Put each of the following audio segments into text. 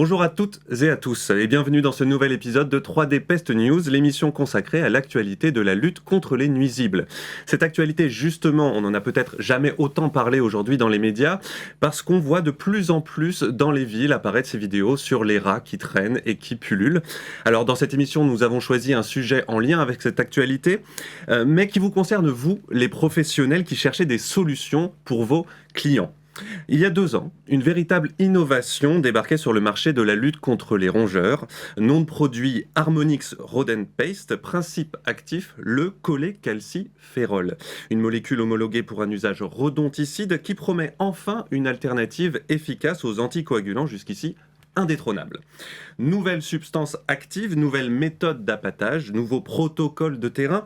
Bonjour à toutes et à tous et bienvenue dans ce nouvel épisode de 3D Pest News, l'émission consacrée à l'actualité de la lutte contre les nuisibles. Cette actualité, justement, on n'en a peut-être jamais autant parlé aujourd'hui dans les médias parce qu'on voit de plus en plus dans les villes apparaître ces vidéos sur les rats qui traînent et qui pullulent. Alors dans cette émission, nous avons choisi un sujet en lien avec cette actualité, mais qui vous concerne vous, les professionnels qui cherchez des solutions pour vos clients. Il y a 2 ans, une véritable innovation débarquait sur le marché de la lutte contre les rongeurs. Nom de produit Harmonix Rodent Paste, principe actif le cholécalciférol. Une molécule homologuée pour un usage rodonticide qui promet enfin une alternative efficace aux anticoagulants jusqu'ici indétrônables. Nouvelle substance active, nouvelle méthode d'appâtage, nouveau protocole de terrain,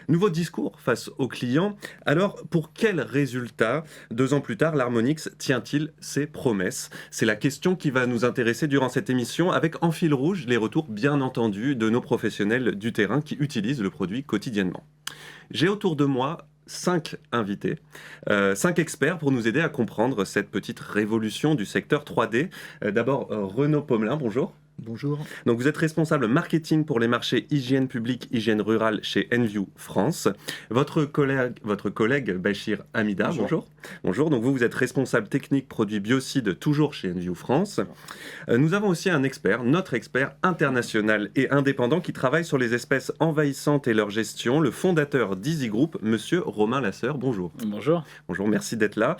nouveau discours face aux clients. Alors, pour quels résultats, 2 ans plus tard, l'Harmonix tient-il ses promesses ? C'est la question qui va nous intéresser durant cette émission, avec en fil rouge les retours bien entendus de nos professionnels du terrain qui utilisent le produit quotidiennement. J'ai autour de moi 5 invités, 5 experts pour nous aider à comprendre cette petite révolution du secteur 3D. D'abord, Renaud Pomelin, bonjour. Bonjour. Donc vous êtes responsable marketing pour les marchés hygiène publique, hygiène rurale chez Enview France. Votre collègue Bachir Hamida, bonjour. Bonjour. Donc vous êtes responsable technique produits biocides toujours chez Enview France. Nous avons aussi un expert, notre expert international et indépendant qui travaille sur les espèces envahissantes et leur gestion, le fondateur d'Easy Group, monsieur Romain Lasseur. Bonjour. Bonjour. Bonjour, merci d'être là.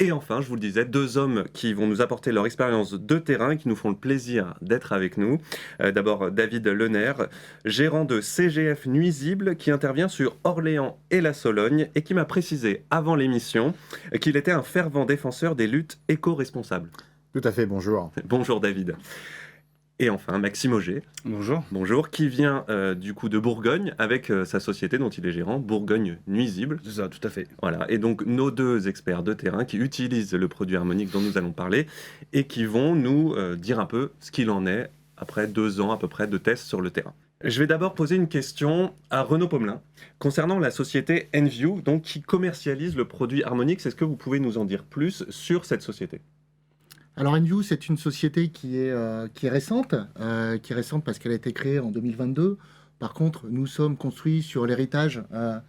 Et enfin, je vous le disais, 2 hommes qui vont nous apporter leur expérience de terrain et qui nous font le plaisir d'être avec nous. D'abord, David Lener, gérant de CGF Nuisibles, qui intervient sur Orléans et la Sologne et qui m'a précisé avant l'émission qu'il était un fervent défenseur des luttes éco-responsables. Tout à fait, bonjour. Bonjour David. Et enfin, Maxime Auger. Bonjour. Bonjour, qui vient du coup de Bourgogne avec sa société dont il est gérant, Bourgogne Nuisibles. C'est ça, tout à fait. Voilà, et donc nos 2 experts de terrain qui utilisent le produit Harmonix dont nous allons parler et qui vont nous dire un peu ce qu'il en est après 2 ans à peu près de tests sur le terrain. Je vais d'abord poser une question à Renaud Pomelin concernant la société Enview, donc qui commercialise le produit Harmonix. Est-ce que vous pouvez nous en dire plus sur cette société ? Alors Enview, c'est une société qui est récente, parce qu'elle a été créée en 2022. Par contre, nous sommes construits sur l'héritage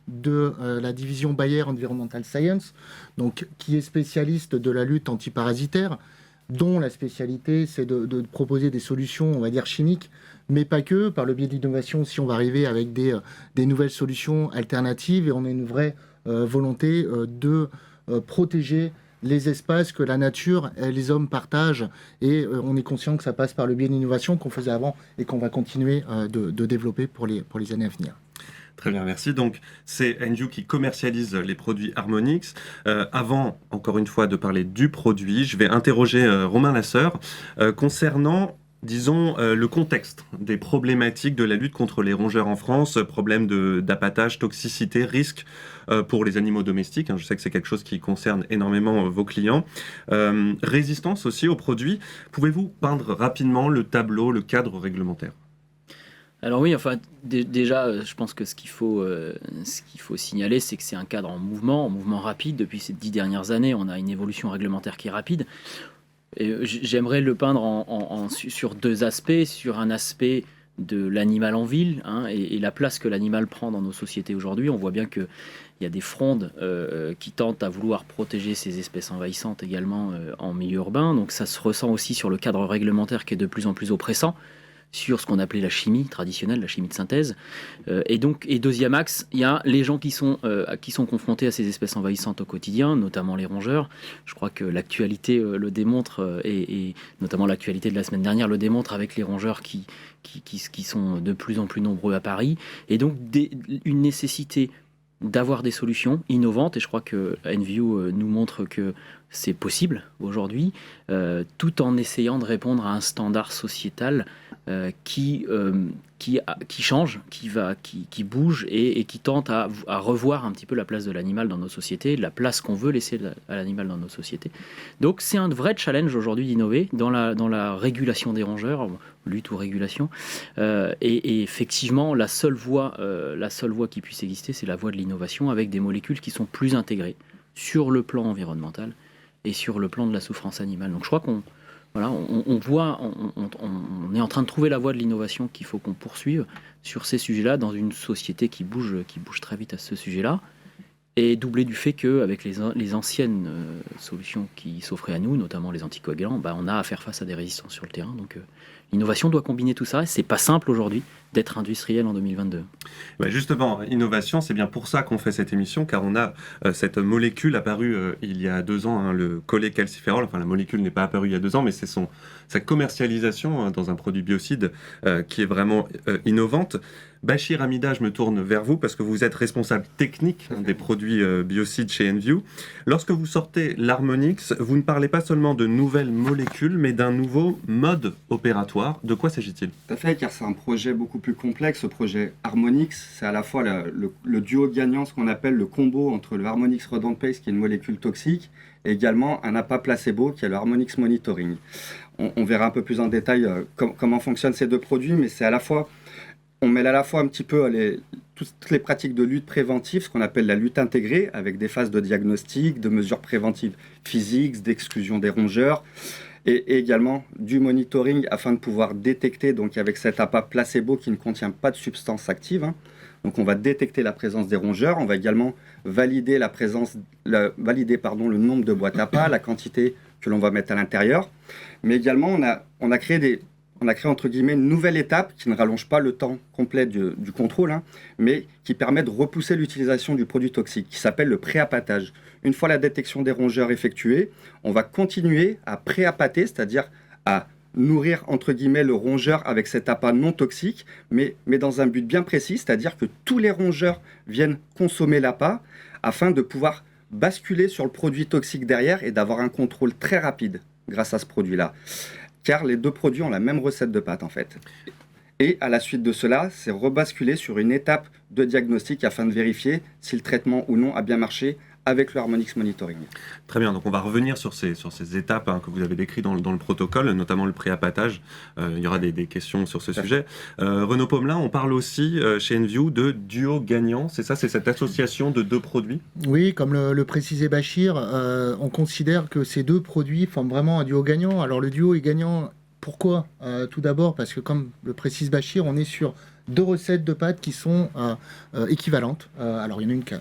de la division Bayer Environmental Science, donc, qui est spécialiste de la lutte antiparasitaire, dont la spécialité, c'est de proposer des solutions, on va dire, chimiques, mais pas que. Par le biais de l'innovation, si on va arriver avec des nouvelles solutions alternatives, et on a une vraie volonté de protéger les espaces que la nature et les hommes partagent, et on est conscient que ça passe par le biais de l'innovation qu'on faisait avant et qu'on va continuer de développer pour les années à venir. Très bien, merci. Donc, c'est Enview qui commercialise les produits Harmonix. Avant, encore une fois, de parler du produit, je vais interroger Romain Lasseur concernant, disons, le contexte des problématiques de la lutte contre les rongeurs en France, problème d'appâtage, toxicité, risque pour les animaux domestiques. Je sais que c'est quelque chose qui concerne énormément vos clients. Résistance aussi aux produits. Pouvez-vous peindre rapidement le tableau, le cadre réglementaire ? Alors oui, enfin, déjà, je pense que ce qu'il faut signaler, c'est que c'est un cadre en mouvement rapide. Depuis ces 10 dernières années, on a une évolution réglementaire qui est rapide. Et j'aimerais le peindre sur 2 aspects. Sur un aspect de l'animal en ville, et la place que l'animal prend dans nos sociétés aujourd'hui. On voit bien qu'il y a des frondes qui tentent à vouloir protéger ces espèces envahissantes également en milieu urbain. Donc ça se ressent aussi sur le cadre réglementaire qui est de plus en plus oppressant, sur ce qu'on appelait la chimie traditionnelle, la chimie de synthèse. Et deuxième axe, il y a les gens qui sont confrontés à ces espèces envahissantes au quotidien, notamment les rongeurs. Je crois que l'actualité le démontre, et notamment l'actualité de la semaine dernière le démontre, avec les rongeurs qui sont de plus en plus nombreux à Paris. Et donc une nécessité d'avoir des solutions innovantes, et je crois que Enview nous montre que c'est possible aujourd'hui, tout en essayant de répondre à un standard sociétal qui change, qui bouge et qui tente à revoir un petit peu la place de l'animal dans nos sociétés, la place qu'on veut laisser à l'animal dans nos sociétés. Donc c'est un vrai challenge aujourd'hui d'innover dans la régulation des rongeurs, lutte ou régulation. Et effectivement, la seule voie qui puisse exister, c'est la voie de l'innovation avec des molécules qui sont plus intégrées sur le plan environnemental et sur le plan de la souffrance animale. Donc je crois Voilà, on voit, on est en train de trouver la voie de l'innovation qu'il faut qu'on poursuive sur ces sujets-là dans une société qui bouge très vite à ce sujet-là. Et doublé du fait qu'avec les anciennes solutions qui s'offraient à nous, notamment les anticoagulants, on a à faire face à des résistances sur le terrain. Donc l'innovation doit combiner tout ça. Et c'est pas simple aujourd'hui d'être industriel en 2022. Justement, innovation, c'est bien pour ça qu'on fait cette émission, car on a cette molécule apparue il y a 2 ans, le cholécalciférol. Enfin, la molécule n'est pas apparue il y a 2 ans, mais c'est sa commercialisation dans un produit biocide qui est vraiment innovante. Bachir Hamida, je me tourne vers vous parce que vous êtes responsable technique des produits biocides chez Enview. Lorsque vous sortez l'Harmonix, vous ne parlez pas seulement de nouvelles molécules, mais d'un nouveau mode opératoire. De quoi s'agit-il ? Tout à fait, car c'est un projet beaucoup plus complexe. Ce projet Harmonix, c'est à la fois le duo gagnant, ce qu'on appelle le combo entre le Harmonix Rodent Paste, qui est une molécule toxique, et également un appât placebo, qui est le Harmonix Monitoring. On verra un peu plus en détail comment fonctionnent ces 2 produits, mais c'est à la fois... On mêle à la fois un petit peu toutes les pratiques de lutte préventive, ce qu'on appelle la lutte intégrée, avec des phases de diagnostic, de mesures préventives physiques, d'exclusion des rongeurs, et également du monitoring afin de pouvoir détecter, donc avec cet appât placebo qui ne contient pas de substance active. Donc on va détecter la présence des rongeurs, on va également valider le nombre de boîtes appâts, la quantité que l'on va mettre à l'intérieur, mais également on a créé entre guillemets une nouvelle étape qui ne rallonge pas le temps complet du contrôle, mais qui permet de repousser l'utilisation du produit toxique, qui s'appelle le pré-appâtage. Une fois la détection des rongeurs effectuée, on va continuer à pré-appâter, c'est-à-dire à nourrir entre guillemets le rongeur avec cet appât non toxique, mais dans un but bien précis, c'est-à-dire que tous les rongeurs viennent consommer l'appât afin de pouvoir basculer sur le produit toxique derrière et d'avoir un contrôle très rapide grâce à ce produit-là. Car les 2 produits ont la même recette de pâte en fait. Et à la suite de cela, c'est rebasculer sur une étape de diagnostic afin de vérifier si le traitement ou non a bien marché avec le Harmonix Monitoring. Très bien, donc on va revenir sur ces étapes que vous avez décrites dans le protocole, notamment le pré-appâtage. Il y aura des questions sur ce sujet. Renaud Pomelin, on parle aussi chez Enview de duo gagnant, c'est ça, c'est cette association de 2 produits ? Oui, comme le précisait Bachir, on considère que ces 2 produits forment vraiment un duo gagnant. Alors le duo est gagnant, pourquoi ? Tout d'abord parce que comme le précise Bachir, on est sur 2 recettes de pâtes qui sont équivalentes. Alors il y en a une qui a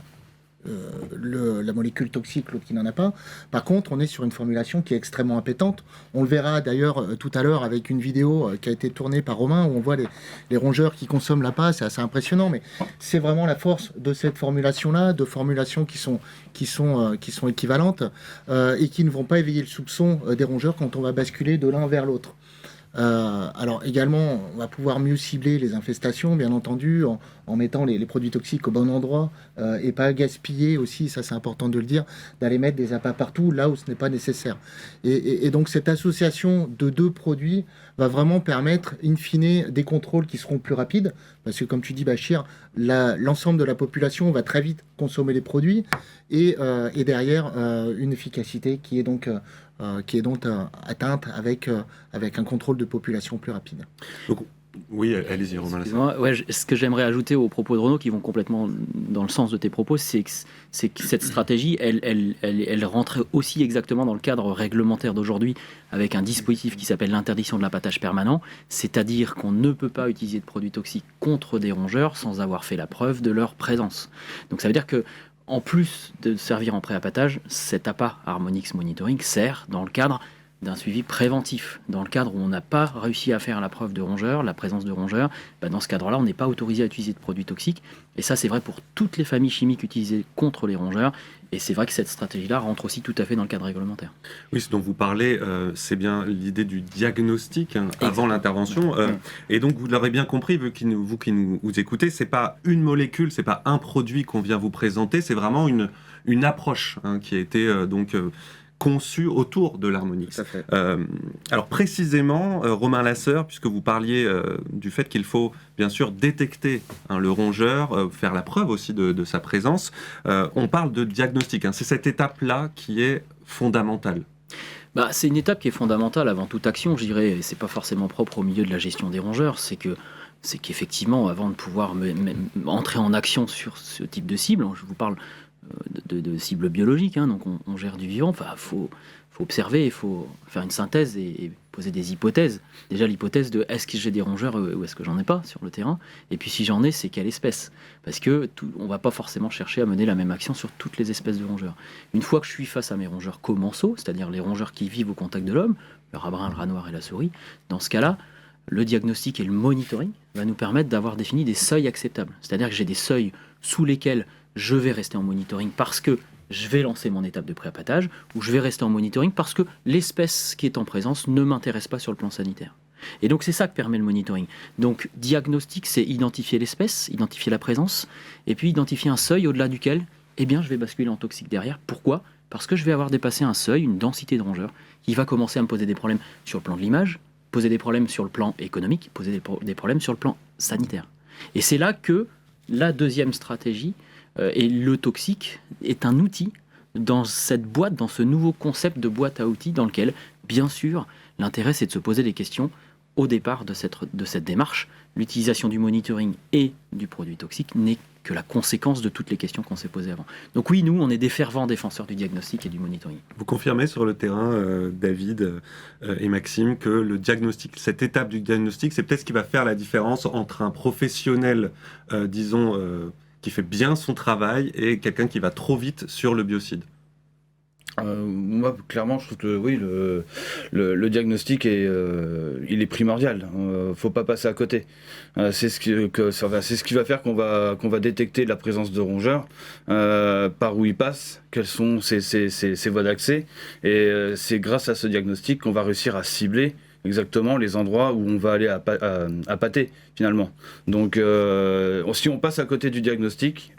la molécule toxique, l'autre qui n'en a pas. Par contre, on est sur une formulation qui est extrêmement appétante. On le verra d'ailleurs tout à l'heure avec une vidéo qui a été tournée par Romain où on voit les rongeurs qui consomment l'appât. C'est assez impressionnant, mais c'est vraiment la force de cette formulation-là, de formulations qui sont équivalentes et qui ne vont pas éveiller le soupçon des rongeurs quand on va basculer de l'un vers l'autre. Alors également, on va pouvoir mieux cibler les infestations, bien entendu, en mettant les produits toxiques au bon endroit et pas gaspiller aussi, ça c'est important de le dire, d'aller mettre des appâts partout là où ce n'est pas nécessaire. Et donc cette association de 2 produits va vraiment permettre, in fine, des contrôles qui seront plus rapides, parce que comme tu dis Bachir, l'ensemble de la population va très vite consommer les produits et derrière une efficacité qui est donc atteinte avec un contrôle de population plus rapide. Donc, oui, allez-y Romain. Ce que j'aimerais ajouter aux propos de Renaud, qui vont complètement dans le sens de tes propos, c'est que cette stratégie, elle rentre aussi exactement dans le cadre réglementaire d'aujourd'hui, avec un dispositif qui s'appelle l'interdiction de l'appâtage permanent, c'est-à-dire qu'on ne peut pas utiliser de produits toxiques contre des rongeurs sans avoir fait la preuve de leur présence. Donc ça veut dire que en plus de servir en pré-appâtage, cet appât Harmonix Monitoring sert dans le cadre d'un suivi préventif. Dans le cadre où on n'a pas réussi à faire la preuve de rongeurs, la présence de rongeurs, dans ce cadre-là, on n'est pas autorisé à utiliser de produits toxiques. Et ça, c'est vrai pour toutes les familles chimiques utilisées contre les rongeurs. Et c'est vrai que cette stratégie-là rentre aussi tout à fait dans le cadre réglementaire. Oui, ce dont vous parlez, c'est bien l'idée du diagnostic avant l'intervention. Et donc, vous l'aurez bien compris, vous qui nous écoutez, c'est pas une molécule, c'est pas un produit qu'on vient vous présenter, c'est vraiment une approche qui a été conçu autour de l'Harmonix. Alors précisément, Romain Lasseur, puisque vous parliez du fait qu'il faut bien sûr détecter le rongeur, faire la preuve aussi de sa présence, on parle de diagnostic. C'est cette étape-là qui est fondamentale. C'est une étape qui est fondamentale avant toute action, je dirais, et c'est pas forcément propre au milieu de la gestion des rongeurs, c'est qu'effectivement, avant de pouvoir entrer en action sur ce type de cible, je vous parle de cibles biologiques, hein, donc on gère du vivant. Enfin, faut observer, il faut faire une synthèse et poser des hypothèses. Déjà l'hypothèse de est-ce que j'ai des rongeurs ou est-ce que j'en ai pas sur le terrain, et puis si j'en ai, c'est quelle espèce, parce que on va pas forcément chercher à mener la même action sur toutes les espèces de rongeurs. Une fois que je suis face à mes rongeurs commensaux, c'est-à-dire les rongeurs qui vivent au contact de l'homme, le rat brun, le rat noir et la souris, dans ce cas-là, le diagnostic et le monitoring va nous permettre d'avoir défini des seuils acceptables. C'est-à-dire que j'ai des seuils sous lesquels je vais rester en monitoring parce que je vais lancer mon étape de préappâtage, ou je vais rester en monitoring parce que l'espèce qui est en présence ne m'intéresse pas sur le plan sanitaire. Et donc c'est ça que permet le monitoring. Donc diagnostic, c'est identifier l'espèce, identifier la présence, et puis identifier un seuil au-delà duquel je vais basculer en toxique derrière. Pourquoi ? Parce que je vais avoir dépassé un seuil, une densité de rongeurs, qui va commencer à me poser des problèmes sur le plan de l'image, poser des problèmes sur le plan économique, poser des problèmes sur le plan sanitaire. Et c'est là que la deuxième stratégie, et le toxique, est un outil dans cette boîte, dans ce nouveau concept de boîte à outils dans lequel, bien sûr, l'intérêt c'est de se poser des questions au départ de cette démarche. L'utilisation du monitoring et du produit toxique n'est que la conséquence de toutes les questions qu'on s'est posées avant. Donc oui, nous, on est des fervents défenseurs du diagnostic et du monitoring. Vous confirmez sur le terrain, David et Maxime, que le diagnostic, cette étape du diagnostic, c'est peut-être ce qui va faire la différence entre un professionnel, qui fait bien son travail et quelqu'un qui va trop vite sur le biocide? Moi, clairement, je trouve que oui, le diagnostic il est primordial. Faut pas passer à côté. C'est ce qui va faire qu'on va détecter la présence de rongeurs, par où ils passent, quelles sont ces voies d'accès, et c'est grâce à ce diagnostic qu'on va réussir à cibler exactement les endroits où on va aller appâter finalement. Donc, si on passe à côté du diagnostic,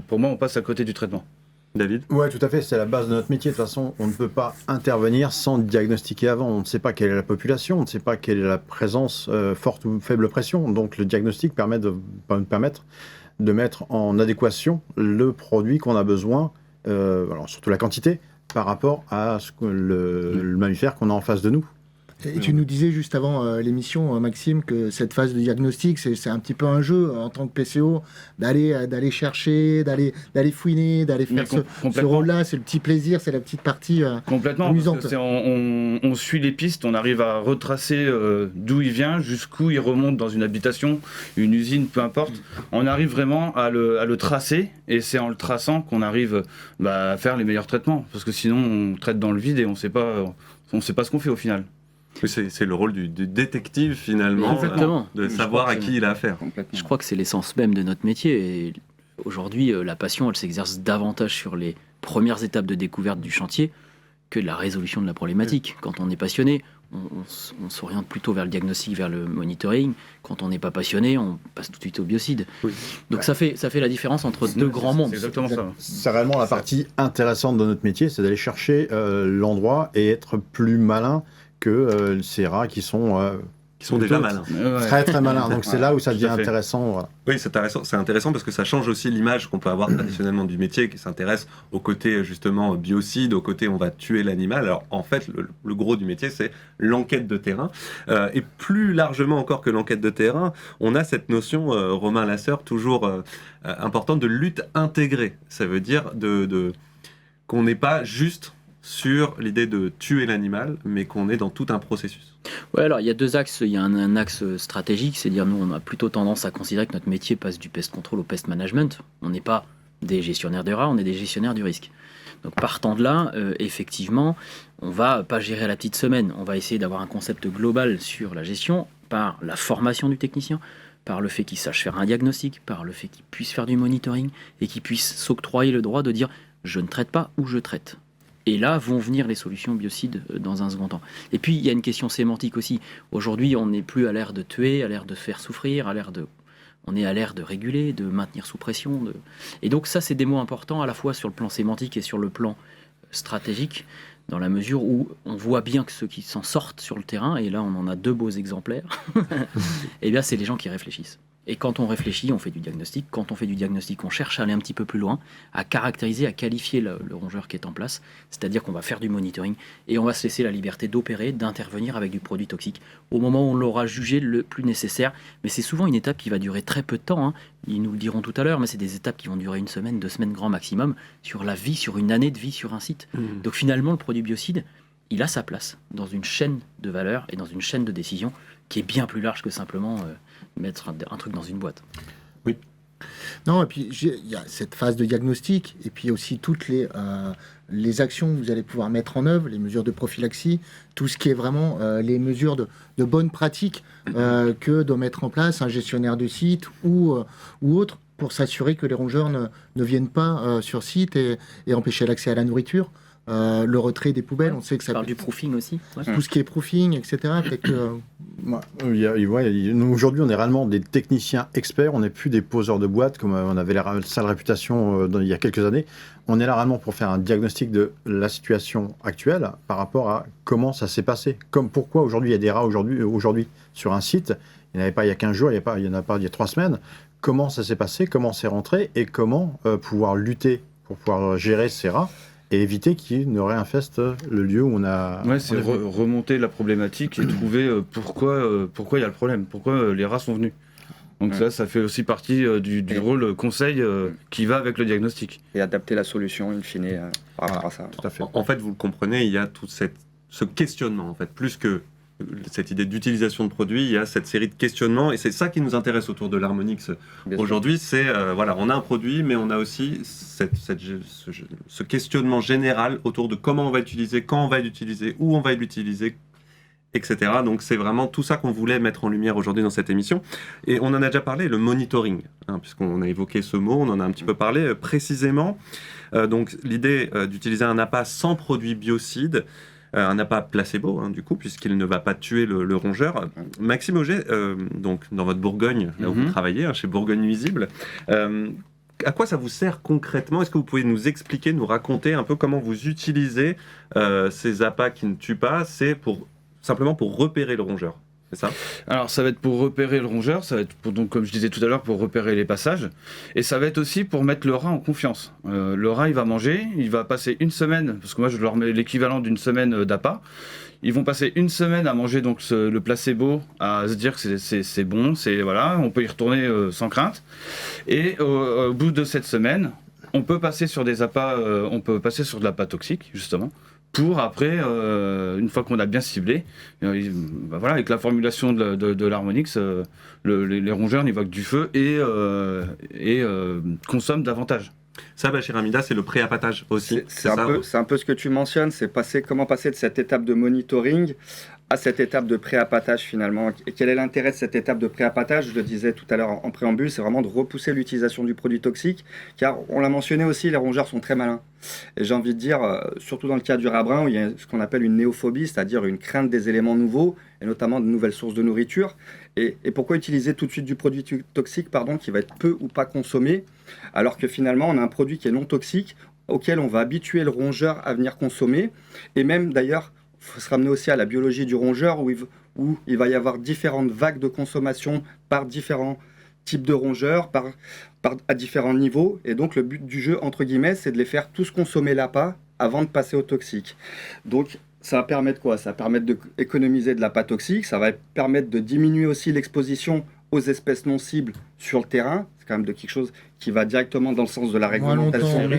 pour moi, on passe à côté du traitement. David ? Ouais, tout à fait, c'est la base de notre métier. De toute façon, on ne peut pas intervenir sans diagnostiquer avant. On ne sait pas quelle est la population, on ne sait pas quelle est la présence, forte ou faible pression. Donc le diagnostic va nous permettre de mettre en adéquation le produit qu'on a besoin, alors surtout la quantité, par rapport à le mammifère qu'on a en face de nous. Et tu nous disais juste avant l'émission, Maxime, que cette phase de diagnostic, c'est un petit peu un jeu en tant que PCO, d'aller chercher, d'aller fouiner, d'aller faire ce rôle-là. C'est le petit plaisir, c'est la petite partie complètement amusante. Parce que on suit les pistes, on arrive à retracer d'où il vient, jusqu'où il remonte dans une habitation, une usine, peu importe. On arrive vraiment à le tracer, et c'est en le traçant qu'on arrive à faire les meilleurs traitements. Parce que sinon, on traite dans le vide et on sait pas ce qu'on fait au final. C'est le rôle du détective finalement, de savoir à qui il a affaire. Je crois que c'est l'essence même de notre métier. Et aujourd'hui, la passion, elle s'exerce davantage sur les premières étapes de découverte du chantier que de la résolution de la problématique. Quand on est passionné, on s'oriente plutôt vers le diagnostic, vers le monitoring. Quand on n'est pas passionné, on passe tout de suite au biocide. Oui. Donc ça fait la différence entre deux grands mondes. C'est exactement ça. C'est réellement la partie intéressante de notre métier, c'est d'aller chercher l'endroit et être plus malin que ces rats qui sont déjà malins. Très très malins. Donc c'est là où ça devient intéressant. Voilà. Oui, c'est intéressant parce que ça change aussi l'image qu'on peut avoir traditionnellement du métier, qui s'intéresse au côté justement biocide, au côté on va tuer l'animal. Alors en fait, le gros du métier, c'est l'enquête de terrain. Et plus largement encore que l'enquête de terrain, on a cette notion, Romain Lasseur, toujours importante, de lutte intégrée. Ça veut dire qu'on n'est pas juste sur l'idée de tuer l'animal, mais qu'on est dans tout un processus. Ouais, alors il y a deux axes. Il y a un axe stratégique, c'est-à-dire nous, on a plutôt tendance à considérer que notre métier passe du pest control au pest management. On n'est pas des gestionnaires de rats, on est des gestionnaires du risque. Donc partant de là, effectivement, on va pas gérer à la petite semaine. On va essayer d'avoir un concept global sur la gestion par la formation du technicien, par le fait qu'il sache faire un diagnostic, par le fait qu'il puisse faire du monitoring et qu'il puisse s'octroyer le droit de dire « je ne traite pas » ou « je traite ». Et là vont venir les solutions biocides dans un second temps. Et puis, il y a une question sémantique aussi. Aujourd'hui, on n'est plus à l'ère de tuer, à l'ère de faire souffrir, on est à l'ère de réguler, de maintenir sous pression. Et donc ça, c'est des mots importants à la fois sur le plan sémantique et sur le plan stratégique, dans la mesure où on voit bien que ceux qui s'en sortent sur le terrain, et là on en a deux beaux exemplaires, et bien c'est les gens qui réfléchissent. Et quand on réfléchit, on fait du diagnostic. Quand on fait du diagnostic, on cherche à aller un petit peu plus loin, à caractériser, à qualifier le rongeur qui est en place. C'est-à-dire qu'on va faire du monitoring et on va se laisser la liberté d'opérer, d'intervenir avec du produit toxique au moment où on l'aura jugé le plus nécessaire. Mais c'est souvent une étape qui va durer très peu de temps, hein. Ils nous le diront tout à l'heure, mais c'est des étapes qui vont durer 1 semaine, 2 semaines grand maximum, sur la vie, sur une année de vie sur un site. Donc finalement, le produit biocide, il a sa place dans une chaîne de valeur et dans une chaîne de décision qui est bien plus large que simplement mettre un truc dans une boîte. Non, et puis il y a cette phase de diagnostic, et puis aussi toutes les actions que vous allez pouvoir mettre en œuvre, les mesures de prophylaxie, tout ce qui est vraiment les mesures de bonne pratique que doit mettre en place un gestionnaire de site ou autre pour s'assurer que les rongeurs ne viennent pas sur site et empêcher l'accès à la nourriture. Le retrait des poubelles, on sait que ça parle du proofing aussi. tout ce qui est proofing, etc. Peut-être que, nous, aujourd'hui, on est réellement des techniciens experts, on n'est plus des poseurs de boîtes comme on avait la sale réputation il y a quelques années. On est là réellement pour faire un diagnostic de la situation actuelle par rapport à comment ça s'est passé. Comme pourquoi aujourd'hui il y a des rats aujourd'hui sur un site, il n'y en avait pas il y a 15 jours, il n'y en a pas il y a 3 semaines. Comment ça s'est passé, comment c'est rentré et comment pouvoir lutter pour pouvoir gérer ces rats et éviter qu'ils ne réinfestent le lieu où on a... Ouais, c'est remonter la problématique et trouver pourquoi il y a le problème, pourquoi les rats sont venus. Donc ça fait aussi partie du rôle conseil qui va avec le diagnostic. Et adapter la solution, in fine, par rapport à ça. Tout à fait. En fait, vous le comprenez, il y a tout ce questionnement, en fait, plus que cette idée d'utilisation de produits, il y a cette série de questionnements, et c'est ça qui nous intéresse autour de l'Harmonix aujourd'hui. C'est voilà, on a un produit, mais on a aussi ce questionnement général autour de comment on va l'utiliser, quand on va l'utiliser, où on va l'utiliser, etc. Donc c'est vraiment tout ça qu'on voulait mettre en lumière aujourd'hui dans cette émission. Et on en a déjà parlé, le monitoring, hein, puisqu'on a évoqué ce mot, on en a un petit peu parlé précisément. Donc l'idée d'utiliser un appât sans produit biocide, un appât placebo, hein, du coup, puisqu'il ne va pas tuer le rongeur. Maxime Auger, donc dans votre Bourgogne, là où vous travaillez, hein, chez Bourgogne Nuisible, à quoi ça vous sert concrètement? Est-ce que vous pouvez nous expliquer, nous raconter un peu comment vous utilisez ces appâts qui ne tuent pas? C'est simplement pour repérer le rongeur, c'est ça? Alors ça va être pour repérer le rongeur, ça va être donc comme je disais tout à l'heure pour repérer les passages, et ça va être aussi pour mettre le rat en confiance. Le rat il va manger, il va passer 1 semaine, parce que moi je leur mets l'équivalent d'une semaine d'appât. Ils vont passer 1 semaine à manger donc le placebo, à se dire que c'est bon, voilà, on peut y retourner sans crainte. Et au bout de cette semaine, on peut passer sur des appâts, on peut passer sur de l'appât toxique justement. Pour après, une fois qu'on a bien ciblé, voilà, avec la formulation de l'Harmonix, les rongeurs n'y voient que du feu et consomment davantage. Ça, Bachir Hamida, c'est le pré-appâtage aussi. C'est un peu ce que tu mentionnes, c'est comment passer de cette étape de monitoring à cette étape de pré-appâtage finalement. Et quel est l'intérêt de cette étape de pré-appâtage? Je le disais tout à l'heure en préambule, c'est vraiment de repousser l'utilisation du produit toxique, car on l'a mentionné aussi, les rongeurs sont très malins. Et j'ai envie de dire, surtout dans le cas du rat brun, où il y a ce qu'on appelle une néophobie, c'est-à-dire une crainte des éléments nouveaux, et notamment de nouvelles sources de nourriture. Et pourquoi utiliser tout de suite du produit toxique, qui va être peu ou pas consommé, alors que finalement on a un produit qui est non toxique, auquel on va habituer le rongeur à venir consommer, et même d'ailleurs, il faut se ramener aussi à la biologie du rongeur où il va y avoir différentes vagues de consommation par différents types de rongeurs, à différents niveaux. Et donc le but du jeu, entre guillemets, c'est de les faire tous consommer l'appât avant de passer au toxique. Donc ça va permettre quoi? Ça va permettre d'économiser de l'appât toxique, ça va permettre de diminuer aussi l'exposition aux espèces non cibles sur le terrain. C'est quand même de quelque chose qui va directement dans le sens de la réglementation.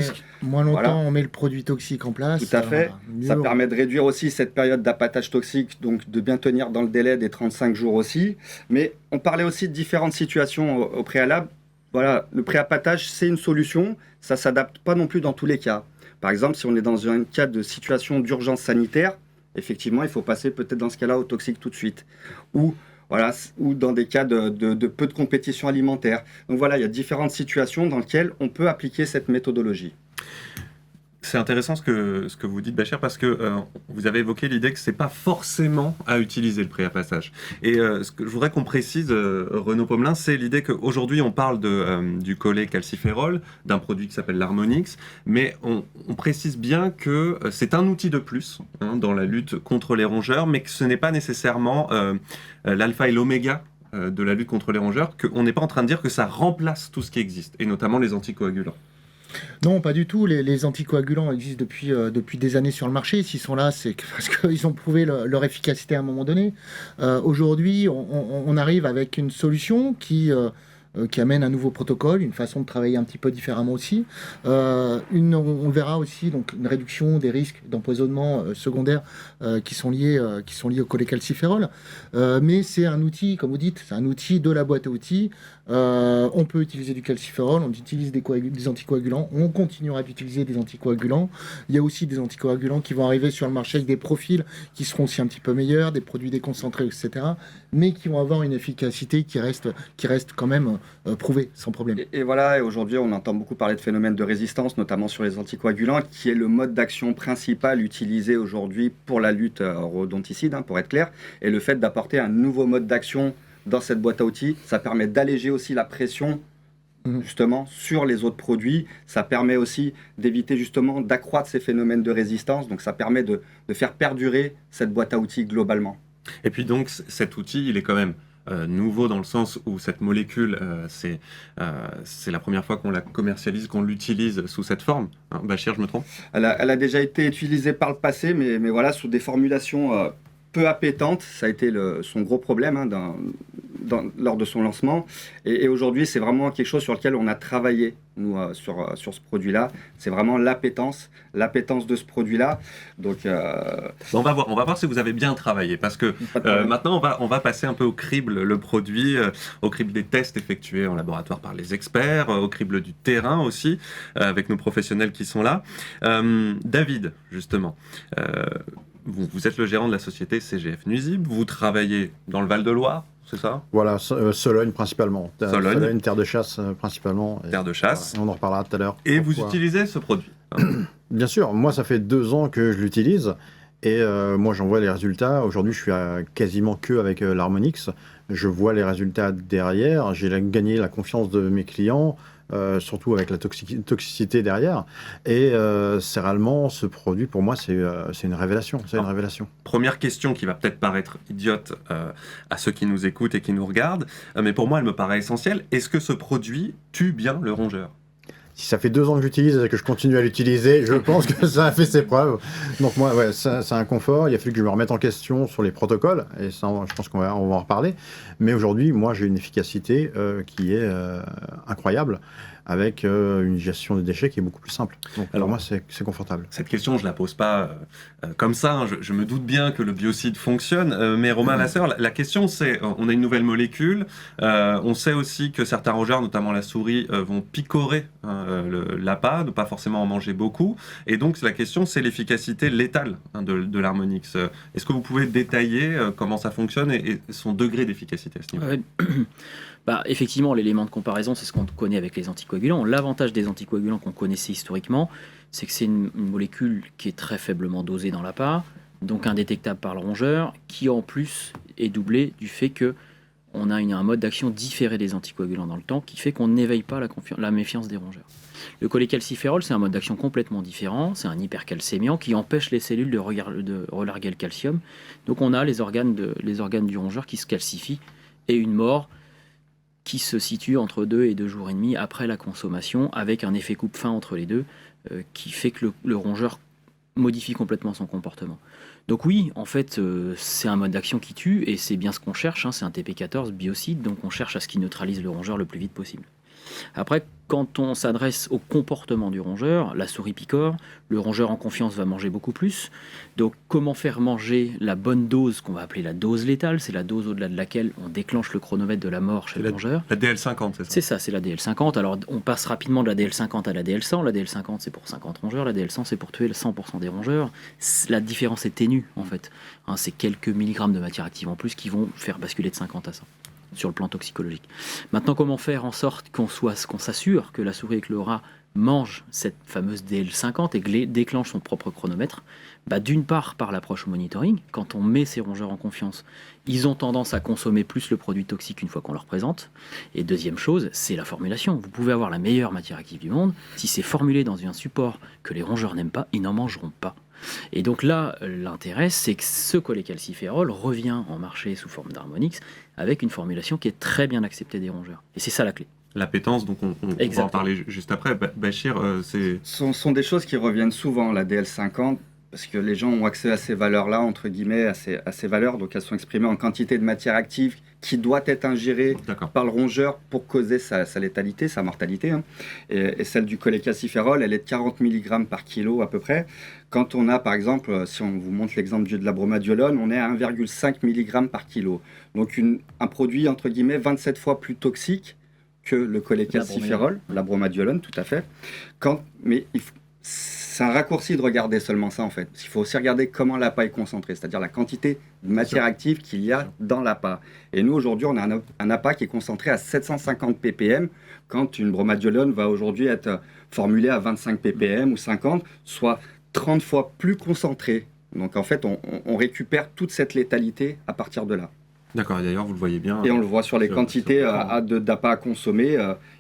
Moins longtemps on met le produit toxique en place. Tout à fait. Ça permet de réduire aussi cette période d'appâtage toxique, donc de bien tenir dans le délai des 35 jours aussi. Mais on parlait aussi de différentes situations au préalable. Voilà, le pré-appâtage, c'est une solution. Ça ne s'adapte pas non plus dans tous les cas. Par exemple, si on est dans un cas de situation d'urgence sanitaire, effectivement, il faut passer peut-être dans ce cas-là au toxique tout de suite. Ou dans des cas de peu de compétition alimentaire. Donc voilà, il y a différentes situations dans lesquelles on peut appliquer cette méthodologie. C'est intéressant ce que vous dites, Bachir, parce que vous avez évoqué l'idée que c'est pas forcément à utiliser le pré-appâtage. Et ce que je voudrais qu'on précise, Renaud Pomelin, c'est l'idée qu'aujourd'hui on parle du collet calciférol, d'un produit qui s'appelle l'Harmonix, mais on précise bien que c'est un outil de plus dans la lutte contre les rongeurs, mais que ce n'est pas nécessairement l'alpha et l'oméga de la lutte contre les rongeurs, qu'on n'est pas en train de dire que ça remplace tout ce qui existe, et notamment les anticoagulants. Non, pas du tout. Les anticoagulants existent depuis des années sur le marché. S'ils sont là, c'est parce qu'ils ont prouvé leur efficacité à un moment donné. Aujourd'hui, on arrive avec une solution qui amène un nouveau protocole, une façon de travailler un petit peu différemment aussi. On verra aussi donc, une réduction des risques d'empoisonnement secondaire qui sont liés au cholécalciférol. Mais c'est un outil, comme vous dites, c'est un outil de la boîte à outils. On peut utiliser du calciférol, on utilise des anticoagulants, on continuera d'utiliser des anticoagulants. Il y a aussi des anticoagulants qui vont arriver sur le marché avec des profils qui seront aussi un petit peu meilleurs, des produits déconcentrés, etc. Mais qui vont avoir une efficacité qui reste quand même prouvée, sans problème. Et voilà, et aujourd'hui on entend beaucoup parler de phénomènes de résistance, notamment sur les anticoagulants, qui est le mode d'action principal utilisé aujourd'hui pour la lutte rodonticide, pour être clair. Et le fait d'apporter un nouveau mode d'action dans cette boîte à outils, ça permet d'alléger aussi la pression justement sur les autres produits. Ça permet aussi d'éviter justement d'accroître ces phénomènes de résistance. Donc ça permet de faire perdurer cette boîte à outils globalement. Et puis donc cet outil, il est quand même nouveau dans le sens où cette molécule, c'est la première fois qu'on la commercialise, qu'on l'utilise sous cette forme. Bachir, je me trompe ? Elle a déjà été utilisée par le passé, mais voilà, sous des formulations peu appétentes. Ça a été son gros problème lors de son lancement. Et aujourd'hui, c'est vraiment quelque chose sur lequel on a travaillé, nous, sur ce produit-là. C'est vraiment l'appétence de ce produit-là. Donc, on va voir si vous avez bien travaillé, parce que maintenant, on va passer un peu au crible le produit, au crible des tests effectués en laboratoire par les experts, au crible du terrain aussi, avec nos professionnels qui sont là. David, justement, vous êtes le gérant de la société CGF Nuisibles, vous travaillez dans le Val-de-Loire, c'est ça ? Voilà, Sologne principalement. Sologne, terre de chasse principalement. Terre de chasse. Voilà, on en reparlera tout à l'heure. Et vous utilisez ce produit ? Bien sûr, moi ça fait 2 ans que je l'utilise et moi j'en vois les résultats. Aujourd'hui je suis quasiment que avec l'Harmonix. Je vois les résultats derrière, j'ai gagné la confiance de mes clients. Surtout avec la toxicité derrière. Et c'est réellement, ce produit, pour moi, c'est une révélation. C'est une révélation. Première question qui va peut-être paraître idiote à ceux qui nous écoutent et qui nous regardent, mais pour moi, elle me paraît essentielle. Est-ce que ce produit tue bien le rongeur ? Si ça fait 2 ans que j'utilise et que je continue à l'utiliser, je pense que ça a fait ses preuves. Donc moi, ouais, c'est un confort. Il a fallu que je me remette en question sur les protocoles. Et ça, je pense qu'on va en reparler. Mais aujourd'hui, moi, j'ai une efficacité qui est incroyable, avec une gestion des déchets qui est beaucoup plus simple. Donc pour moi, c'est confortable. Cette question, je ne la pose pas comme ça. Je me doute bien que le biocide fonctionne. Mais Romain Lasseur, la question, c'est, on a une nouvelle molécule. On sait aussi que certains rongeurs, notamment la souris, vont picorer l'appât, ne pas forcément en manger beaucoup. Et donc, la question, c'est l'efficacité létale de l'Harmonix. Est-ce que vous pouvez détailler comment ça fonctionne et son degré d'efficacité à ce niveau ? Effectivement, l'élément de comparaison, c'est ce qu'on connaît avec les anticoagulants. L'avantage des anticoagulants qu'on connaissait historiquement, c'est que c'est une molécule qui est très faiblement dosée dans l'appât, donc indétectable par le rongeur, qui en plus est doublée du fait qu'on a un mode d'action différé des anticoagulants dans le temps, qui fait qu'on n'éveille pas la méfiance des rongeurs. Le cholécalciférol, c'est un mode d'action complètement différent, c'est un hypercalcémiant qui empêche les cellules de relarguer le calcium. Donc on a les organes du rongeur qui se calcifient et une mort qui se situe entre 2 et 2 jours et demi après la consommation, avec un effet coupe-fin entre les deux, qui fait que le rongeur modifie complètement son comportement. Donc oui, en fait, c'est un mode d'action qui tue, et c'est bien ce qu'on cherche, c'est un TP14 biocide, donc on cherche à ce qu'il neutralise le rongeur le plus vite possible. Après, quand on s'adresse au comportement du rongeur, la souris picore, le rongeur en confiance va manger beaucoup plus. Donc comment faire manger la bonne dose, qu'on va appeler la dose létale, c'est la dose au-delà de laquelle on déclenche le chronomètre de la mort chez le rongeur. La DL50, c'est ça ? C'est ça, c'est la DL50. Alors on passe rapidement de la DL50 à la DL100. La DL50 c'est pour 50 rongeurs, la DL100 c'est pour tuer 100% des rongeurs. La différence est ténue en fait. C'est quelques milligrammes de matière active en plus qui vont faire basculer de 50 à 100. Sur le plan toxicologique. Maintenant, comment faire en sorte qu'on s'assure que la souris et que le rat mange cette fameuse DL50 et déclenche son propre chronomètre, d'une part par l'approche au monitoring, quand on met ces rongeurs en confiance, ils ont tendance à consommer plus le produit toxique une fois qu'on leur présente. Et deuxième chose, c'est la formulation. Vous pouvez avoir la meilleure matière active du monde, si c'est formulé dans un support que les rongeurs n'aiment pas, ils n'en mangeront pas. Et donc là, l'intérêt, c'est que ce cholécalciférol revient en marché sous forme d'Harmonix avec une formulation qui est très bien acceptée des rongeurs. Et c'est ça la clé. L'appétence, donc on va en parler juste après. Bachir, c'est... Ce sont des choses qui reviennent souvent, la DL50, parce que les gens ont accès à ces valeurs-là, entre guillemets, à ces valeurs, donc elles sont exprimées en quantité de matière active qui doit être ingérée par le rongeur pour causer sa létalité, sa mortalité. Hein. Et celle du cholécalciférol, elle est de 40 mg par kilo à peu près. Quand on a, par exemple, si on vous montre l'exemple de la bromadiolone, on est à 1,5 mg par kilo. Donc un produit, entre guillemets, 27 fois plus toxique que le cholécalciférol, la bromadiolone, tout à fait. C'est un raccourci de regarder seulement ça, en fait. Parce qu'il faut aussi regarder comment l'appât est concentré, c'est-à-dire la quantité de matière active qu'il y a dans l'appât. Et nous, aujourd'hui, on a un appât qui est concentré à 750 ppm, quand une bromadiolone va aujourd'hui être formulée à 25 ppm ou 50, soit 30 fois plus concentrée. Donc, en fait, on récupère toute cette létalité à partir de là. D'accord, d'ailleurs, vous le voyez bien. Et on le voit sur les quantités d'appât à consommer.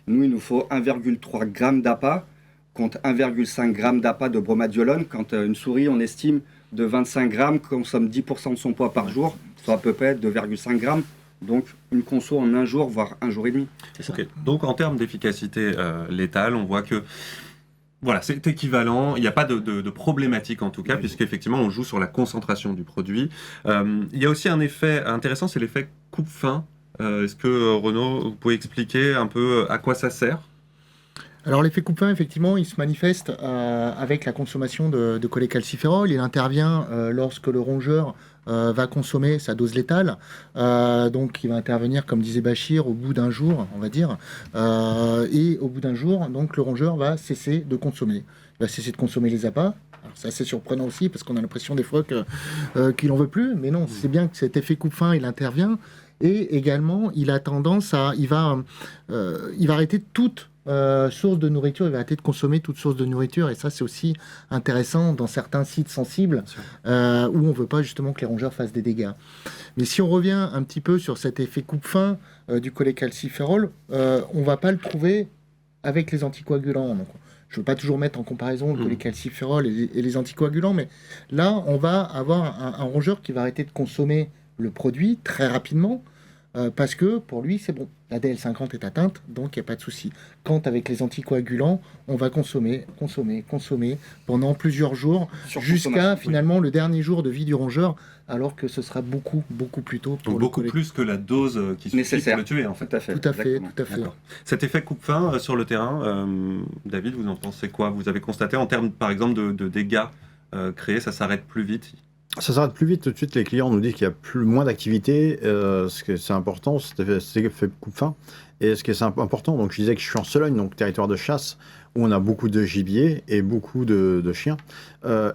Nous, il nous faut 1,3 g d'appât contre 1,5 g d'appât de bromadiolone. Quand une souris, on estime, de 25 grammes, consomme 10% de son poids par jour, soit à peu près 2,5 g. Donc, une conso en un jour, voire un jour et demi. C'est ça. Okay. Donc, en termes d'efficacité létale, on voit que voilà, c'est équivalent. Il n'y a pas de problématique, en tout cas, puisqu'effectivement, on joue sur la concentration du produit. Il y a aussi un effet intéressant, c'est l'effet coupe-fin. Est-ce que, Renaud, vous pouvez expliquer un peu à quoi ça sert ? Alors l'effet coupe-fin, effectivement, il se manifeste avec la consommation de cholécalciférol. Il intervient lorsque le rongeur va consommer sa dose létale. Donc il va intervenir, comme disait Bachir, au bout d'un jour, on va dire. Et au bout d'un jour, donc, le rongeur va cesser de consommer. Il va cesser de consommer les appâts. C'est assez surprenant aussi, parce qu'on a l'impression des fois qu'il n'en veut plus. Mais non, c'est bien que cet effet coupe-fin, il intervient. Et également, il a tendance à... Il va arrêter toute source de nourriture, il va arrêter de consommer toute source de nourriture, et ça c'est aussi intéressant dans certains sites sensibles où on ne veut pas justement que les rongeurs fassent des dégâts. Mais si on revient un petit peu sur cet effet coupe-fin du cholécalciférol, on ne va pas le trouver avec les anticoagulants. Donc, je ne veux pas toujours mettre en comparaison le cholécalciférol et les anticoagulants, mais là on va avoir un rongeur qui va arrêter de consommer le produit très rapidement, parce que pour lui c'est bon, la DL50 est atteinte, donc il n'y a pas de souci. Quand avec les anticoagulants, on va consommer pendant plusieurs jours, jusqu'à finalement le dernier jour de vie du rongeur, alors que ce sera beaucoup plus tôt. Donc beaucoup plus que la dose qui suffit pour le tuer, en fait. Tout à fait. Cet effet coupe-fin sur le terrain, David, vous en pensez quoi ? Vous avez constaté en termes, par exemple, de dégâts créés, ça s'arrête plus vite ? Ça s'arrête plus vite. Tout de suite, les clients nous disent qu'il y a moins d'activité. Ce que c'est important, c'est fait coupe-fin. Et ce qui est important, donc je disais que je suis en Sologne, donc territoire de chasse, où on a beaucoup de gibier et beaucoup de chiens.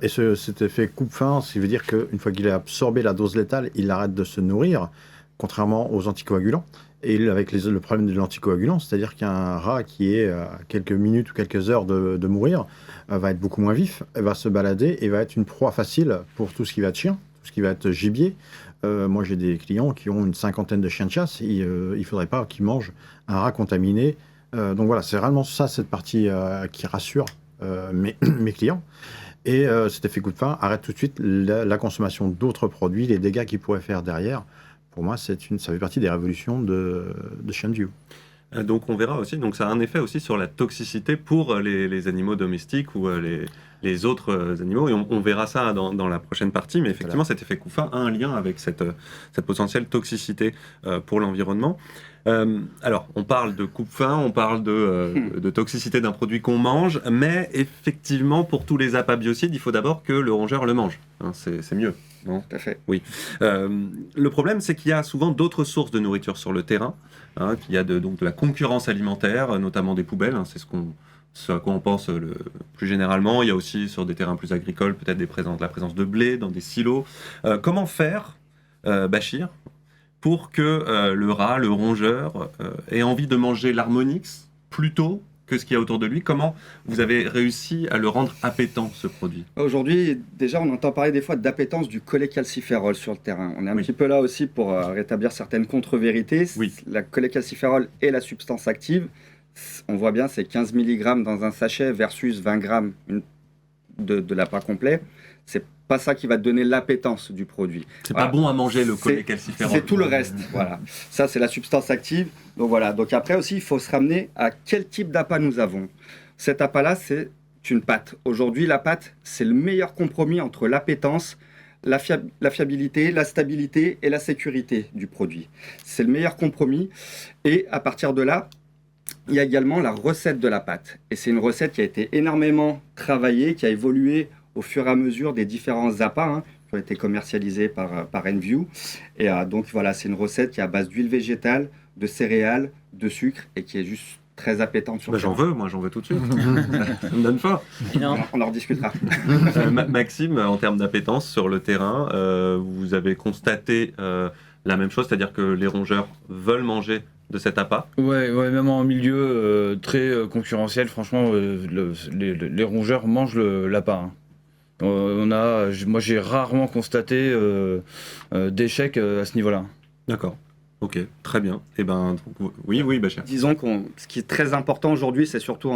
Et cet effet coupe-fin, ce qui veut dire qu'une fois qu'il a absorbé la dose létale, il arrête de se nourrir, contrairement aux anticoagulants. Et avec le problème de l'anticoagulant, c'est-à-dire qu'un rat qui est à quelques minutes ou quelques heures de mourir va être beaucoup moins vif, va se balader et va être une proie facile pour tout ce qui va être chien, tout ce qui va être gibier. Moi, j'ai des clients qui ont une 50aine de chiens de chasse. Il ne faudrait pas qu'ils mangent un rat contaminé. Donc voilà, c'est vraiment ça, cette partie qui rassure mes clients. Et cet effet coup de fin arrête tout de suite la consommation d'autres produits, les dégâts qu'ils pourraient faire derrière. Pour moi, ça fait partie des révolutions de ChangeView. Donc on verra aussi, donc ça a un effet aussi sur la toxicité pour les animaux domestiques ou les autres animaux, et on verra ça dans la prochaine partie, mais effectivement cet effet coupe-fin a un lien avec cette potentielle toxicité pour l'environnement. Alors on parle de coupe-fin, on parle de toxicité d'un produit qu'on mange, mais effectivement pour tous les appâts biocides, il faut d'abord que le rongeur le mange, hein, c'est mieux. Non ? Tout à fait. Oui. Le problème, c'est qu'il y a souvent d'autres sources de nourriture sur le terrain, hein, qu'il y a donc de la concurrence alimentaire, notamment des poubelles, hein, c'est ce à quoi on pense plus généralement. Il y a aussi sur des terrains plus agricoles peut-être la présence de blé dans des silos. Comment faire, Bachir, pour que le rat, le rongeur, ait envie de manger l'Harmonix plutôt que ce qu'il y a autour de lui. Comment vous avez réussi à le rendre appétant, ce produit? Aujourd'hui, déjà, on entend parler des fois d'appétence du cholécalciférol sur le terrain. On est un Oui. petit peu là aussi pour rétablir certaines contre-vérités. Oui. La cholécalciférol est la substance active. On voit bien, c'est 15 mg dans un sachet versus 20 grammes de l'appât complet. C'est pas ça qui va te donner l'appétence du produit. C'est Voilà. pas bon à manger, le C'est- cholécalciférol. C'est tout le reste, voilà. Ça, c'est la substance active. Donc voilà. Donc après aussi, il faut se ramener à quel type d'appât nous avons. Cet appât-là, c'est une pâte. Aujourd'hui, la pâte, c'est le meilleur compromis entre l'appétence, la fiabilité, la stabilité et la sécurité du produit. C'est le meilleur compromis. Et à partir de là, il y a également la recette de la pâte. Et c'est une recette qui a été énormément travaillée, qui a évolué au fur et à mesure des différents appâts qui ont été commercialisés par Enview. Et donc voilà, c'est une recette qui est à base d'huile végétale, de céréales, de sucre et qui est juste très appétante sur Bah, le j'en terrain. veux, moi j'en veux tout de suite. Ça me donne faim. Et non, On en rediscutera. Maxime, en termes d'appétence sur le terrain, vous avez constaté la même chose, c'est-à-dire que les rongeurs veulent manger de cet appât. Ouais, même en milieu très concurrentiel, franchement, les rongeurs mangent l'appât. Hein. Moi, j'ai rarement constaté d'échec à ce niveau-là. D'accord. Ok, très bien. Et ben, donc, oui, Bachir. Disons ce qui est très important aujourd'hui, c'est surtout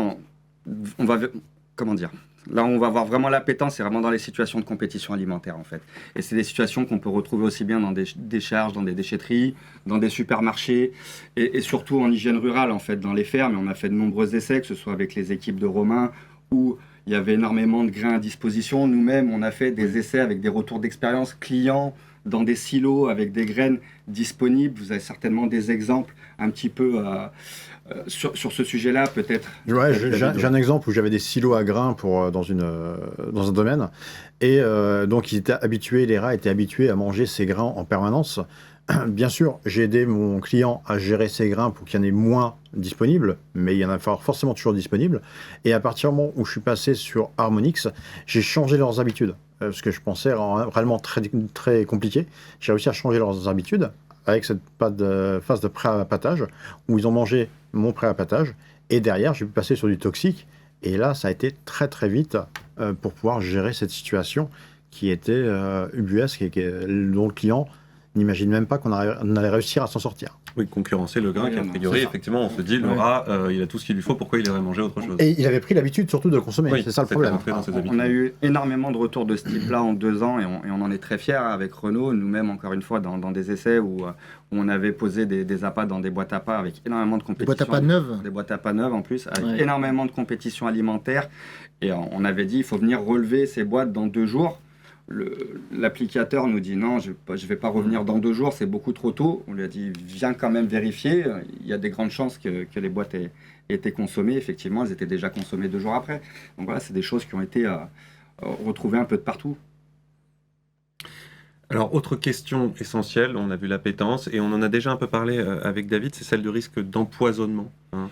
comment dire. Là, on va voir vraiment l'appétence, c'est vraiment dans les situations de compétition alimentaire, en fait. Et c'est des situations qu'on peut retrouver aussi bien dans des décharges, dans des déchetteries, dans des supermarchés, et surtout en hygiène rurale, en fait, dans les fermes. Et on a fait de nombreux essais, que ce soit avec les équipes de Romain, où il y avait énormément de grains à disposition. Nous-mêmes, on a fait des essais avec des retours d'expérience clients, dans des silos, avec des graines disponibles. Vous avez certainement des exemples un petit peu sur ce sujet-là, peut-être. Ouais, j'ai un exemple où j'avais des silos à grains dans un domaine. Et donc, les rats étaient habitués à manger ces grains en permanence. Bien sûr, j'ai aidé mon client à gérer ses grains pour qu'il y en ait moins disponibles, mais il y en a forcément toujours disponibles. Et à partir du moment où je suis passé sur Harmonix, j'ai changé leurs habitudes. Ce que je pensais réellement très, très compliqué. J'ai réussi à changer leurs habitudes avec cette phase de pré-appâtage, où ils ont mangé mon pré-appâtage. Et derrière, j'ai pu passer sur du toxique. Et là, ça a été très très vite pour pouvoir gérer cette situation qui était ubuesque et dont le client n'imagine même pas qu'on allait réussir à s'en sortir. Oui, concurrencer le grain Oui, qui, a non, priori, c'est ça. effectivement, on se dit, le Ouais. rat, il a tout ce qu'il lui faut, pourquoi il irait manger autre chose? Et il avait pris l'habitude surtout de le consommer, Oui, c'est ça le c'était problème. rentré dans ses habitudes. On a eu énormément de retours de ce type-là en 2 ans et on en est très fiers avec Renault, nous-mêmes encore une fois dans des essais où on avait posé des appâts dans des boîtes à pas avec énormément de Des compétition. boîtes à pas neuves. Des boîtes à pas neuves en plus, avec Ouais. énormément de compétition alimentaire. Et on avait dit il faut venir relever ces boîtes dans 2 jours. L'applicateur nous dit non, je vais pas revenir dans 2 jours, c'est beaucoup trop tôt. On lui a dit viens quand même vérifier. Il y a des grandes chances que les boîtes aient été consommées. Effectivement, elles étaient déjà consommées 2 jours après. Donc voilà, c'est des choses qui ont été retrouvées un peu de partout. Alors, autre question essentielle, on a vu l'appétence, et on en a déjà un peu parlé avec David, c'est celle du risque d'empoisonnement. Hein.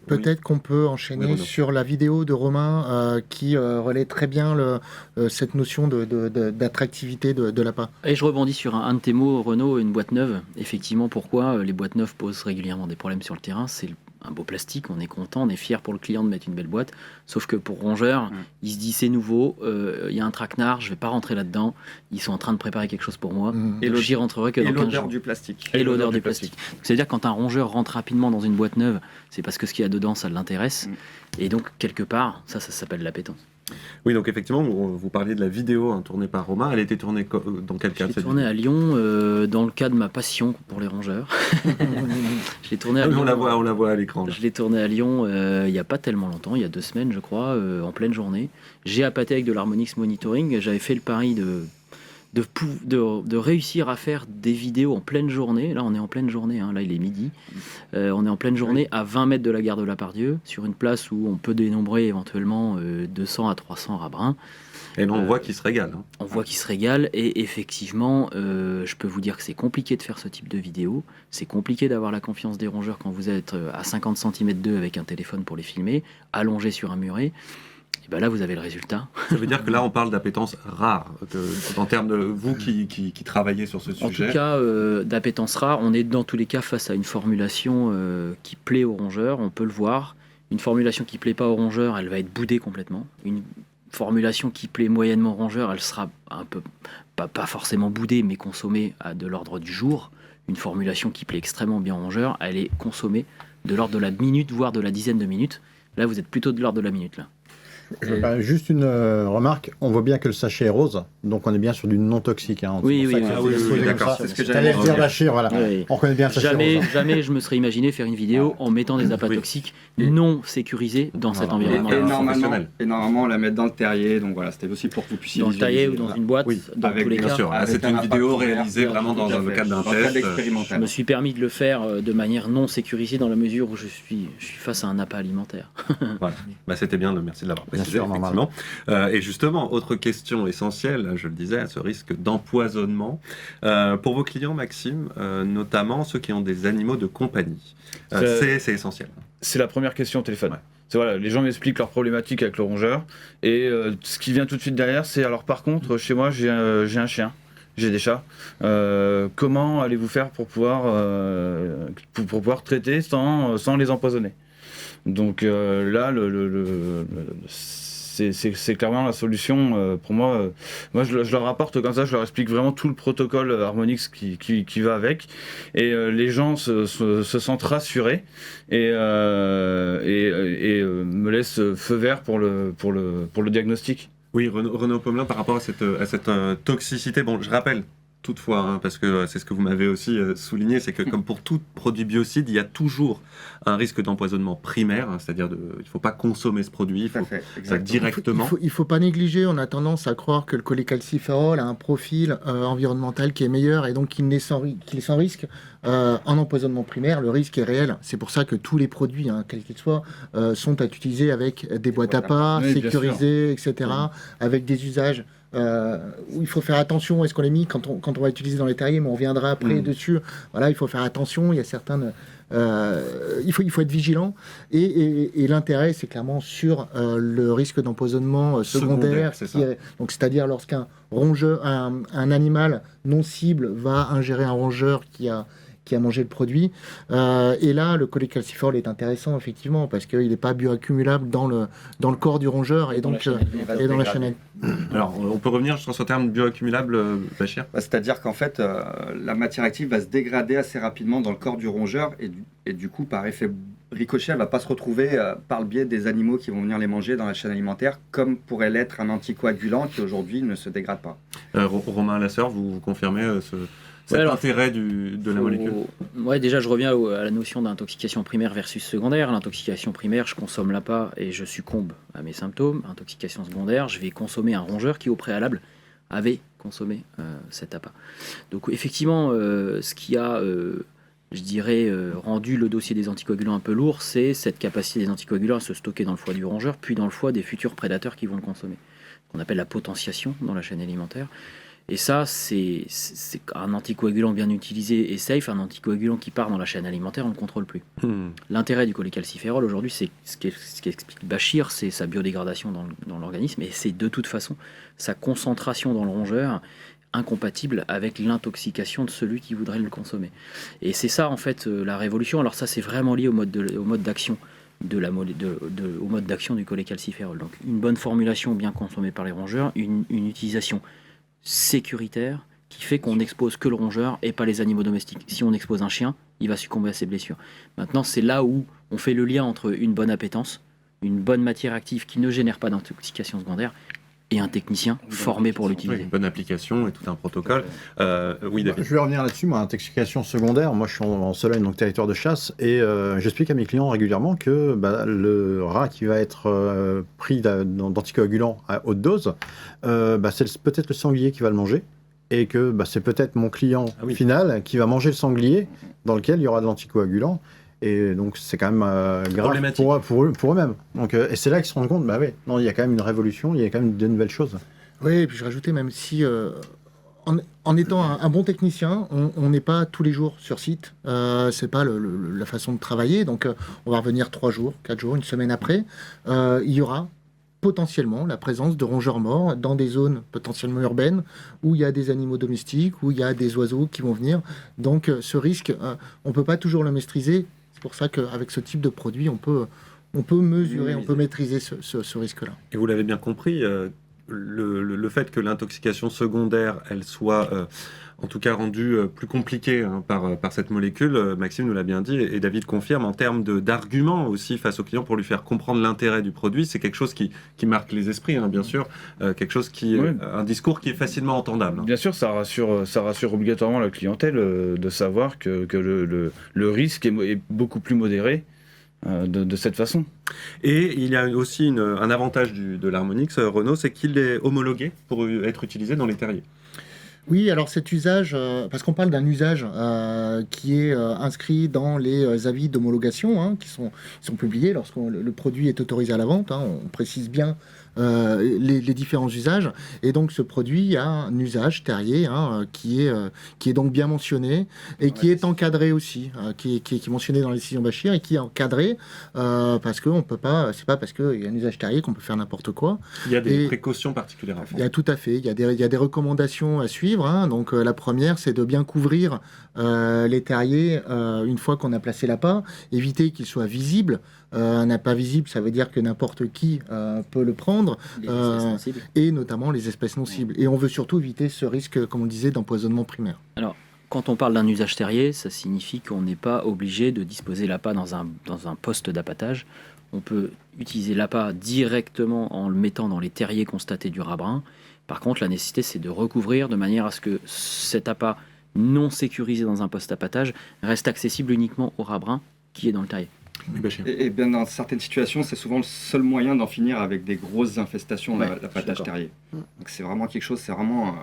Peut-être qu'on peut Oui, enchaîner Renaud. sur la vidéo de Romain qui relaie très bien cette notion d'attractivité de l'appât. Et je rebondis sur un de tes mots, Renaud, une boîte neuve. Effectivement, pourquoi les boîtes neuves posent régulièrement des problèmes sur le terrain? C'est un beau plastique, on est content, on est fier pour le client de mettre une belle boîte. Sauf que pour rongeur, il se dit c'est nouveau, il y a un traquenard, je vais pas rentrer là-dedans. Ils sont en train de préparer quelque chose pour moi. Mmh. Et J'y rentrerai que Et dans 15 l'odeur jours. du plastique. Et l'odeur du plastique. Donc, c'est-à-dire quand un rongeur rentre rapidement dans une boîte neuve, c'est parce que ce qu'il y a dedans, ça l'intéresse. Et donc, quelque part, ça s'appelle l'appétence. Oui, donc effectivement, vous parliez de la vidéo tournée par Romain, elle a été tournée dans quel cadre? Je l'ai tournée à Lyon dans le cadre de ma passion pour les rongeurs. Je l'ai tournée à Lyon. On la voit à l'écran. là. Je l'ai tourné à Lyon il n'y a pas tellement longtemps, il y a 2 semaines je crois, en pleine journée. J'ai appâté avec de l'Harmonix Monitoring, j'avais fait le pari de réussir à faire des vidéos en pleine journée. Là on est en pleine journée, là il est midi. On est en pleine journée à 20 mètres de la gare de la Part-Dieu, sur une place où on peut dénombrer éventuellement 200 à 300 rats bruns. Et là, on voit qu'il se régale. Hein. On voit qu'ils se régalent et effectivement, je peux vous dire que c'est compliqué de faire ce type de vidéo. C'est compliqué d'avoir la confiance des rongeurs quand vous êtes à 50 cm d'eux avec un téléphone pour les filmer, allongés sur un muret. Et ben là, vous avez le résultat. Ça veut dire que là, on parle d'appétence rare, en termes de vous qui travaillez sur ce En sujet. tout cas, d'appétence rare, on est dans tous les cas face à une formulation qui plaît aux rongeurs, on peut le voir. Une formulation qui plaît pas au rongeur, elle va être boudée complètement. Une formulation qui plaît moyennement au rongeur, elle sera un peu, pas forcément boudée, mais consommée de l'ordre du jour. Une formulation qui plaît extrêmement bien au rongeur, elle est consommée de l'ordre de la minute, voire de la dizaine de minutes. Là, vous êtes plutôt de l'ordre de la minute, là. Juste une remarque, on voit bien que le sachet est rose, donc on est bien sur du non toxique. Hein. Oui, C'est pour ça oui, que oui, d'accord. C'est ce que T'allais j'allais dire dire. lâcher, voilà. Oui. On connaît bien le sachet rose. Jamais je me serais imaginé faire une vidéo en mettant des appâts Oui. toxiques non sécurisés dans cet Voilà. environnement. Et normalement, on la met dans le terrier, donc voilà, c'était aussi pour que vous puissiez Dans le taillé ou visualiser. dans une boîte, Oui. dans Avec tous les Bien cas. sûr, Avec c'est un une impact vidéo ouvert, réalisée vraiment tout à dans le fait. cadre d'un Dans le cadre test. Je expérimental. me suis permis de le faire de manière non sécurisée dans la mesure où je suis face à un appât alimentaire. Voilà. Bah, c'était bien, merci de l'avoir Bien précisé, sûr, normal. effectivement. Et justement, autre question essentielle, je le disais, ce risque d'empoisonnement. Pour vos clients, Maxime, notamment ceux qui ont des animaux de compagnie, c'est essentiel. C'est la première question au téléphone. Ouais. C'est voilà, les gens m'expliquent leurs problématiques avec le rongeur et ce qui vient tout de suite derrière, c'est alors par contre chez moi j'ai un chien, j'ai des chats. Comment allez-vous faire pour pouvoir traiter sans les empoisonner? Donc là, c'est clairement la solution pour moi. Moi, je leur apporte comme ça, je leur explique vraiment tout le protocole Harmonix qui va avec. Et les gens se sentent rassurés et me laissent feu vert pour le diagnostic. Oui, Renaud Pomelin, par rapport à cette toxicité, bon, je rappelle, toutefois, hein, parce que c'est ce que vous m'avez aussi souligné, c'est que comme pour tout produit biocide, il y a toujours un risque d'empoisonnement primaire, hein, c'est-à-dire il ne faut pas consommer ce produit, il Tout à faut fait, ça exactement. directement. Il faut pas négliger, on a tendance à croire que le cholécalciférol a un profil environnemental qui est meilleur et donc qu'il est sans risque. En empoisonnement primaire, le risque est réel. C'est pour ça que tous les produits, hein, quels qu'ils soient, sont à utiliser avec des boîtes à pas, Oui, bien sécurisées, etc., avec des usages où il faut faire attention. Est-ce qu'on les mis quand on va utiliser dans les terriers, mais on reviendra après dessus. Voilà, il faut faire attention. Il y a certaines... il faut être vigilant et l'intérêt c'est clairement sur le risque d'empoisonnement secondaire, c'est ça. donc c'est-à-dire lorsqu'un rongeur, un animal non cible va ingérer un rongeur qui a mangé le produit, et là le cholécalciférol est intéressant effectivement parce qu'il n'est pas bioaccumulable dans le corps du rongeur et donc et dans la chaîne. Alors, on peut revenir sur ce terme bioaccumulable, Bachir? C'est-à-dire qu'en fait, la matière active va se dégrader assez rapidement dans le corps du rongeur et du coup, par effet ricochet, elle ne va pas se retrouver par le biais des animaux qui vont venir les manger dans la chaîne alimentaire, comme pourrait l'être un anticoagulant qui aujourd'hui ne se dégrade pas. Romain Lasseur, vous confirmez cet intérêt de la molécule? Ouais, déjà, je reviens à la notion d'intoxication primaire versus secondaire. L'intoxication primaire, je consomme l'appât et je succombe à mes symptômes. Intoxication secondaire, je vais consommer un rongeur qui, au préalable, avait consommé cet appât. Donc, effectivement, ce qui a, je dirais, rendu le dossier des anticoagulants un peu lourd, c'est cette capacité des anticoagulants à se stocker dans le foie du rongeur, puis dans le foie des futurs prédateurs qui vont le consommer. Ce qu'on appelle la potentiation dans la chaîne alimentaire. Et ça, c'est un anticoagulant bien utilisé et safe, un anticoagulant qui part dans la chaîne alimentaire, on ne le contrôle plus. L'intérêt du cholécalciférol aujourd'hui, c'est ce qu'explique Bachir, c'est sa biodégradation dans l'organisme et c'est de toute façon sa concentration dans le rongeur incompatible avec l'intoxication de celui qui voudrait le consommer. Et c'est ça en fait la révolution. Alors ça, c'est vraiment lié au mode d'action. Au mode d'action du cholécalciférol. Donc une bonne formulation bien consommée par les rongeurs, une utilisation sécuritaire qui fait qu'on n'expose que le rongeur et pas les animaux domestiques. Si on expose un chien, il va succomber à ses blessures. Maintenant, c'est là où on fait le lien entre une bonne appétence, une bonne matière active qui ne génère pas d'intoxication secondaire et un technicien formé pour l'utiliser. Une bonne application et tout un protocole. Oui, David. Je vais revenir là-dessus, moi, intoxication secondaire. Moi, je suis en Sologne, donc territoire de chasse, et j'explique à mes clients régulièrement que le rat qui va être pris d'anticoagulant à haute dose, c'est peut-être le sanglier qui va le manger, et que c'est peut-être mon client final qui va manger le sanglier dans lequel il y aura de l'anticoagulant. Et donc c'est quand même grave pour eux-mêmes. Donc, et c'est là qu'ils se rendent compte, non, il y a quand même une révolution, il y a quand même de nouvelles choses. Oui, et puis je rajoutais, même si en étant un bon technicien, on n'est pas tous les jours sur site, c'est pas la façon de travailler, donc on va revenir 3 jours, 4 jours, une semaine après, il y aura potentiellement la présence de rongeurs morts dans des zones potentiellement urbaines où il y a des animaux domestiques, où il y a des oiseaux qui vont venir. Donc ce risque, on ne peut pas toujours le maîtriser. C'est pour ça qu'avec ce type de produit, on peut on peut mesurer, on peut maîtriser ce risque-là. Et vous l'avez bien compris, le fait que l'intoxication secondaire, elle soit en tout cas rendue plus compliquée par cette molécule, Maxime nous l'a bien dit, et David confirme, en termes d'arguments aussi face au client pour lui faire comprendre l'intérêt du produit, c'est quelque chose qui marque les esprits, bien sûr, quelque chose un discours qui est facilement entendable. Bien sûr, ça rassure obligatoirement la clientèle de savoir que le risque est beaucoup plus modéré de cette façon. Et il y a aussi un avantage de l'Harmonix, Renaud, c'est qu'il est homologué pour être utilisé dans les terriers. Oui, alors cet usage, parce qu'on parle d'un usage qui est inscrit dans les avis d'homologation qui sont publiés lorsque le produit est autorisé à la vente. On précise bien les différents usages. Et donc ce produit a un usage terrier qui est donc bien mentionné et qui est encadré aussi, qui est mentionné dans les décisions Bachir et qui est encadré parce qu'on peut pas, c'est pas parce qu'il y a un usage terrier qu'on peut faire n'importe quoi. Il y a des précautions particulières à faire. Il y a tout à fait, il y a des recommandations à suivre. Donc la première, c'est de bien couvrir les terriers une fois qu'on a placé l'appât, éviter qu'ils soient visibles. Un appât visible, ça veut dire que n'importe qui peut le prendre, et notamment les espèces non cibles. Et on veut surtout éviter ce risque, comme on le disait, d'empoisonnement primaire. Alors, quand on parle d'un usage terrier, ça signifie qu'on n'est pas obligé de disposer l'appât dans un poste d'appâtage. On peut utiliser l'appât directement en le mettant dans les terriers constatés du rat brun. Par contre, la nécessité, c'est de recouvrir de manière à ce que cet appât non sécurisé dans un poste d'appâtage reste accessible uniquement au rat brun qui est dans le terrier. Et bien dans certaines situations, c'est souvent le seul moyen d'en finir avec des grosses infestations, l'appâtage terrier. Donc c'est vraiment quelque chose, c'est vraiment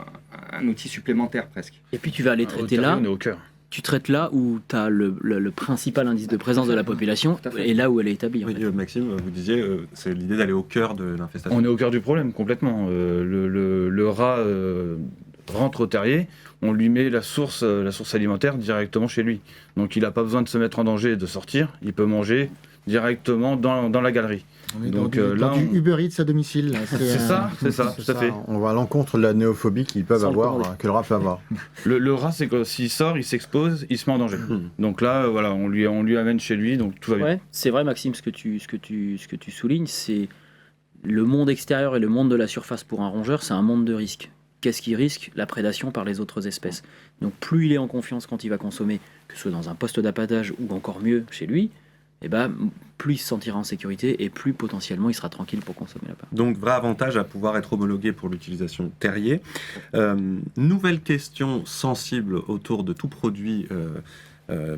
un outil supplémentaire presque. Et puis tu vas aller traiter là. On est au cœur. Tu traites là où tu as le principal indice de présence de la population et là où elle est établie. Oui, Maxime, vous disiez, c'est l'idée d'aller au cœur de l'infestation. On est au cœur du problème, complètement. Le rat rentre au terrier, on lui met la source alimentaire directement chez lui. Donc il n'a pas besoin de se mettre en danger et de sortir, il peut manger directement dans la galerie. On est dans du Uber Eats à domicile. Là. C'est ça, tout à fait. On va à l'encontre de la néophobie qu'ils peuvent avoir, que le rat peut avoir. Le rat, c'est que s'il sort, il s'expose, il se met en danger. Donc là, voilà, on lui amène chez lui, donc tout va bien. Ouais, c'est vrai, Maxime, ce que tu soulignes, c'est le monde extérieur et le monde de la surface pour un rongeur, c'est un monde de risque. Qu'est-ce qu'il risque ? La prédation par les autres espèces. Donc plus il est en confiance quand il va consommer, que ce soit dans un poste d'appâtage ou encore mieux chez lui, plus il se sentira en sécurité et plus potentiellement il sera tranquille pour consommer l'appât. Donc vrai avantage à pouvoir être homologué pour l'utilisation terrier. Nouvelle question sensible autour de tout produit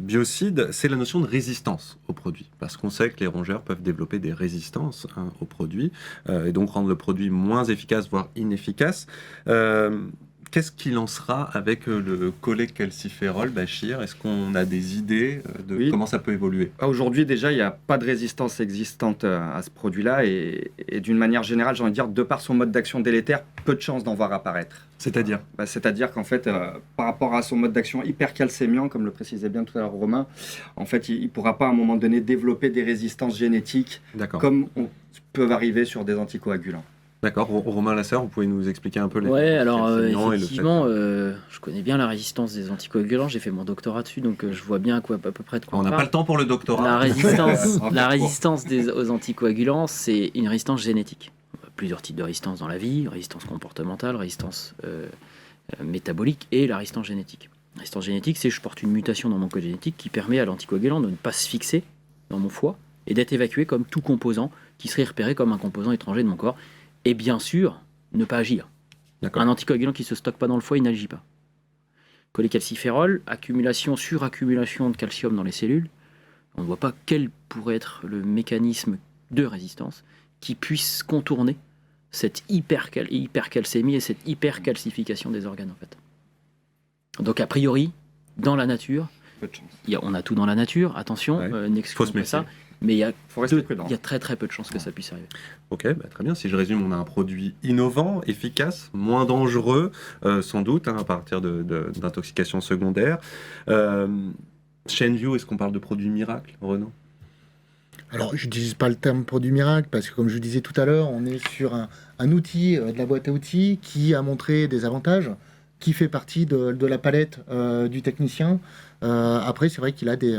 biocide, c'est la notion de résistance aux produits. Parce qu'on sait que les rongeurs peuvent développer des résistances aux produits et donc rendre le produit moins efficace, voire inefficace. Qu'est-ce qu'il en sera avec le cholécalciférol, Bachir ? Est-ce qu'on a des idées de comment ça peut évoluer ? Aujourd'hui, déjà, il n'y a pas de résistance existante à ce produit-là et d'une manière générale, j'ai envie de dire, de par son mode d'action délétère, peu de chances d'en voir apparaître. C'est-à-dire ? C'est-à-dire qu'en fait, par rapport à son mode d'action hypercalcémiant, comme le précisait bien tout à l'heure Romain, en fait, il ne pourra pas à un moment donné développer des résistances génétiques comme on peut arriver sur des anticoagulants. D'accord. Romain Lasserre, vous pouvez nous expliquer un peu les... Ouais, alors effectivement, je connais bien la résistance des anticoagulants, j'ai fait mon doctorat dessus, donc je vois bien à peu près de quoi on n'a pas le temps pour le doctorat. La résistance aux anticoagulants, c'est une résistance génétique. Plusieurs types de résistance dans la vie, résistance comportementale, résistance métabolique et la résistance génétique. La résistance génétique, c'est je porte une mutation dans mon code génétique qui permet à l'anticoagulant de ne pas se fixer dans mon foie et d'être évacué comme tout composant qui serait repéré comme un composant étranger de mon corps. Et bien sûr, ne pas agir. Un anticoagulant qui ne se stocke pas dans le foie, il n'agit pas. Cholécalciférol, accumulation, suraccumulation de calcium dans les cellules. On ne voit pas quel pourrait être le mécanisme de résistance qui puisse contourner cette hypercalcémie et cette hypercalcification des organes, en fait. Donc, a priori, dans la nature, on a tout dans la nature, attention, n'excluons pas ça. Mais il y a très très peu de chances que ça puisse arriver. Ok, très bien. Si je résume, on a un produit innovant, efficace, moins dangereux, sans doute, à partir d'intoxication secondaire. Chainview, est-ce qu'on parle de produit miracle, Renaud ? Alors, je n'utilise pas le terme produit miracle parce que, comme je vous disais tout à l'heure, on est sur un outil de la boîte à outils qui a montré des avantages, qui fait partie de la palette du technicien. Après, c'est vrai qu'il a des